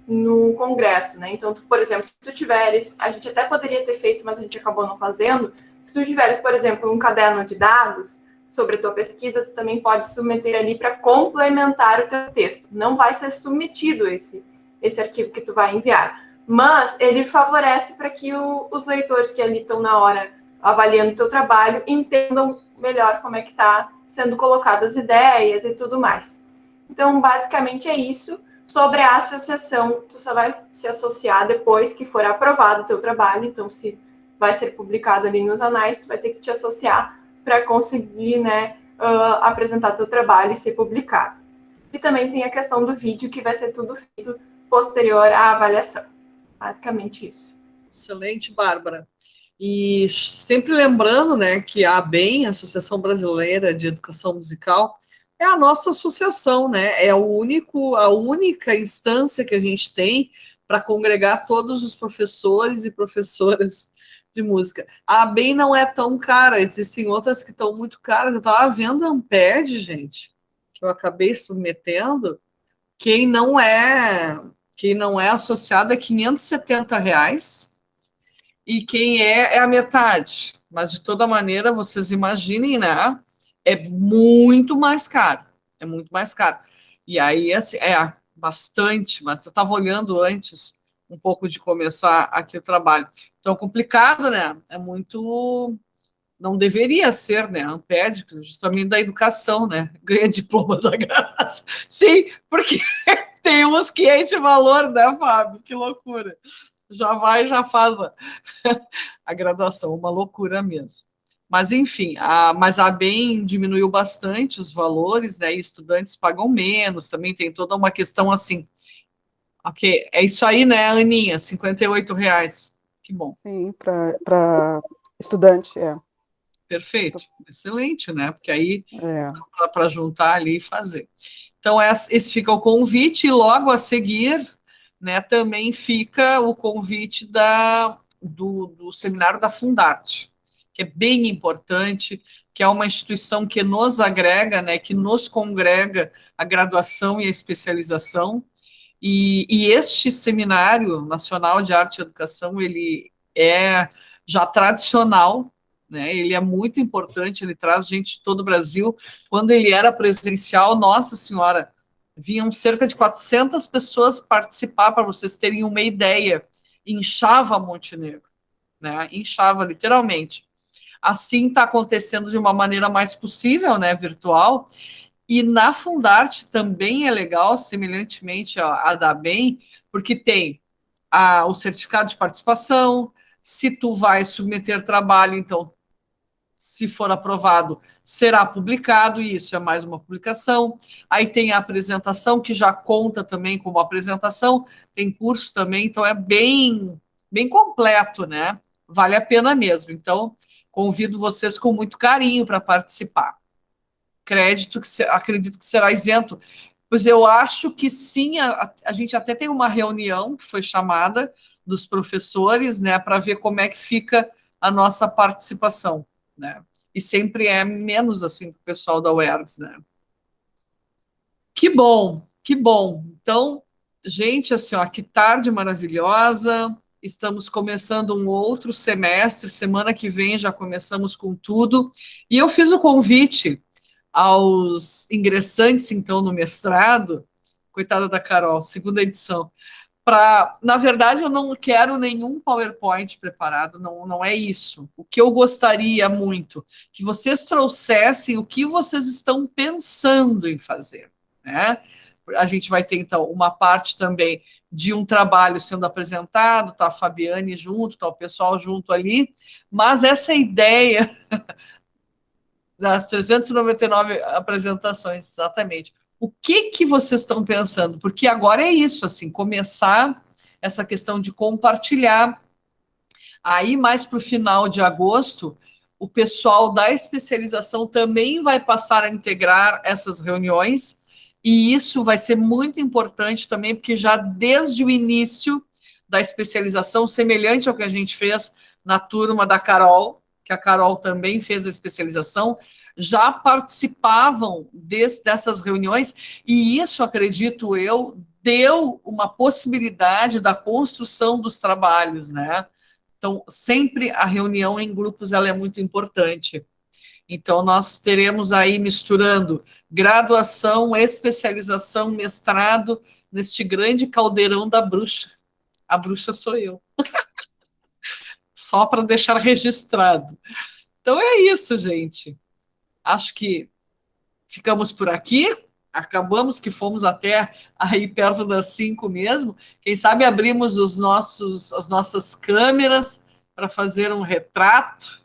no congresso, né? Então, tu, por exemplo, se tu tiveres, a gente até poderia ter feito, mas a gente acabou não fazendo, se tu tiveres, por exemplo, um caderno de dados sobre a tua pesquisa, tu também pode submeter ali para complementar o teu texto. Não vai ser submetido esse arquivo que tu vai enviar, mas ele favorece para que os leitores que ali estão na hora avaliando o teu trabalho entendam melhor como é que está sendo colocadas as ideias e tudo mais. Então, basicamente é isso. Sobre a associação, tu só vai se associar depois que for aprovado o teu trabalho. Então, se vai ser publicado ali nos anais, tu vai ter que te associar para conseguir, né, apresentar teu trabalho e ser publicado. E também tem a questão do vídeo, que vai ser tudo feito posterior à avaliação. Basicamente isso. Excelente, Bárbara. E sempre lembrando, né, que a ABEM, Associação Brasileira de Educação Musical, é a nossa associação, né? É a única instância que a gente tem para congregar todos os professores e professoras de música. A ABEM não é tão cara, existem outras que estão muito caras. Eu estava vendo a Amped, gente, que eu acabei submetendo. Quem não é associado é R$ 570, e quem é a metade. Mas, de toda maneira, vocês imaginem, né? É muito mais caro. É muito mais caro. E aí, assim, bastante, mas eu estava olhando antes um pouco de começar aqui o trabalho. Então, complicado, né? É muito... Não deveria ser, né? A Amped, justamente da educação, né? Ganha diploma da graça. Sim, porque tem uns que é esse valor, né, Fábio? Que loucura. Já vai, já faz a graduação, uma loucura mesmo. Mas, enfim, mas a ABEM diminuiu bastante os valores, né? E estudantes pagam menos, também tem toda uma questão assim. Ok, é isso aí, né, Aninha? R$ 58. Que bom. Sim, para estudante, Perfeito, excelente, né? Porque aí É. dá para juntar ali e fazer. Então, esse fica o convite, e logo a seguir, né, também fica o convite do seminário da Fundarte, que é bem importante, que é uma instituição que nos agrega, né, que nos congrega a graduação e a especialização. E este Seminário Nacional de Arte e Educação, ele é já tradicional, né? Ele é muito importante, ele traz gente de todo o Brasil. Quando ele era presencial, nossa senhora, vinham cerca de 400 pessoas participar, para vocês terem uma ideia. Inchava Montenegro, né? Inchava literalmente. Assim está acontecendo de uma maneira mais possível, né, virtual. E na Fundarte também é legal, semelhantemente à da ABEM, porque tem o certificado de participação. Se tu vai submeter trabalho, então, se for aprovado, será publicado, e isso é mais uma publicação. Aí tem a apresentação, que já conta também como apresentação, tem cursos também, então é bem, bem completo, né? Vale a pena mesmo. Então, convido vocês com muito carinho para participar. Acredito que será isento, pois eu acho que sim, a gente até tem uma reunião que foi chamada dos professores, né, para ver como é que fica a nossa participação, né? E sempre é menos assim para o pessoal da UERGS, né? Que bom, que bom. Então, gente, assim, ó, que tarde maravilhosa. Estamos começando um outro semestre, semana que vem já começamos com tudo. E eu fiz o convite aos ingressantes, então, no mestrado, coitada da Carol, segunda edição, na verdade, eu não quero nenhum PowerPoint preparado, não é isso. O que eu gostaria muito, que vocês trouxessem o que vocês estão pensando em fazer, né? A gente vai ter, então, uma parte também de um trabalho sendo apresentado, tá a Fabiane junto, tá o pessoal junto ali, mas essa ideia das 399 apresentações, exatamente. O que vocês estão pensando? Porque agora é isso, assim, começar essa questão de compartilhar. Aí, mais para o final de agosto, o pessoal da especialização também vai passar a integrar essas reuniões, e isso vai ser muito importante também, porque já desde o início da especialização, semelhante ao que a gente fez na turma da Carol, que a Carol também fez a especialização, já participavam dessas reuniões, e isso, acredito eu, deu uma possibilidade da construção dos trabalhos, né? Então, sempre a reunião em grupos ela é muito importante. Então, nós teremos aí misturando graduação, especialização, mestrado, neste grande caldeirão da bruxa. A bruxa sou eu. Só para deixar registrado. Então, é isso, gente. acho que ficamos por aqui. Acabamos que fomos até aí perto das 5 mesmo. Quem sabe abrimos as nossas câmeras para fazer um retrato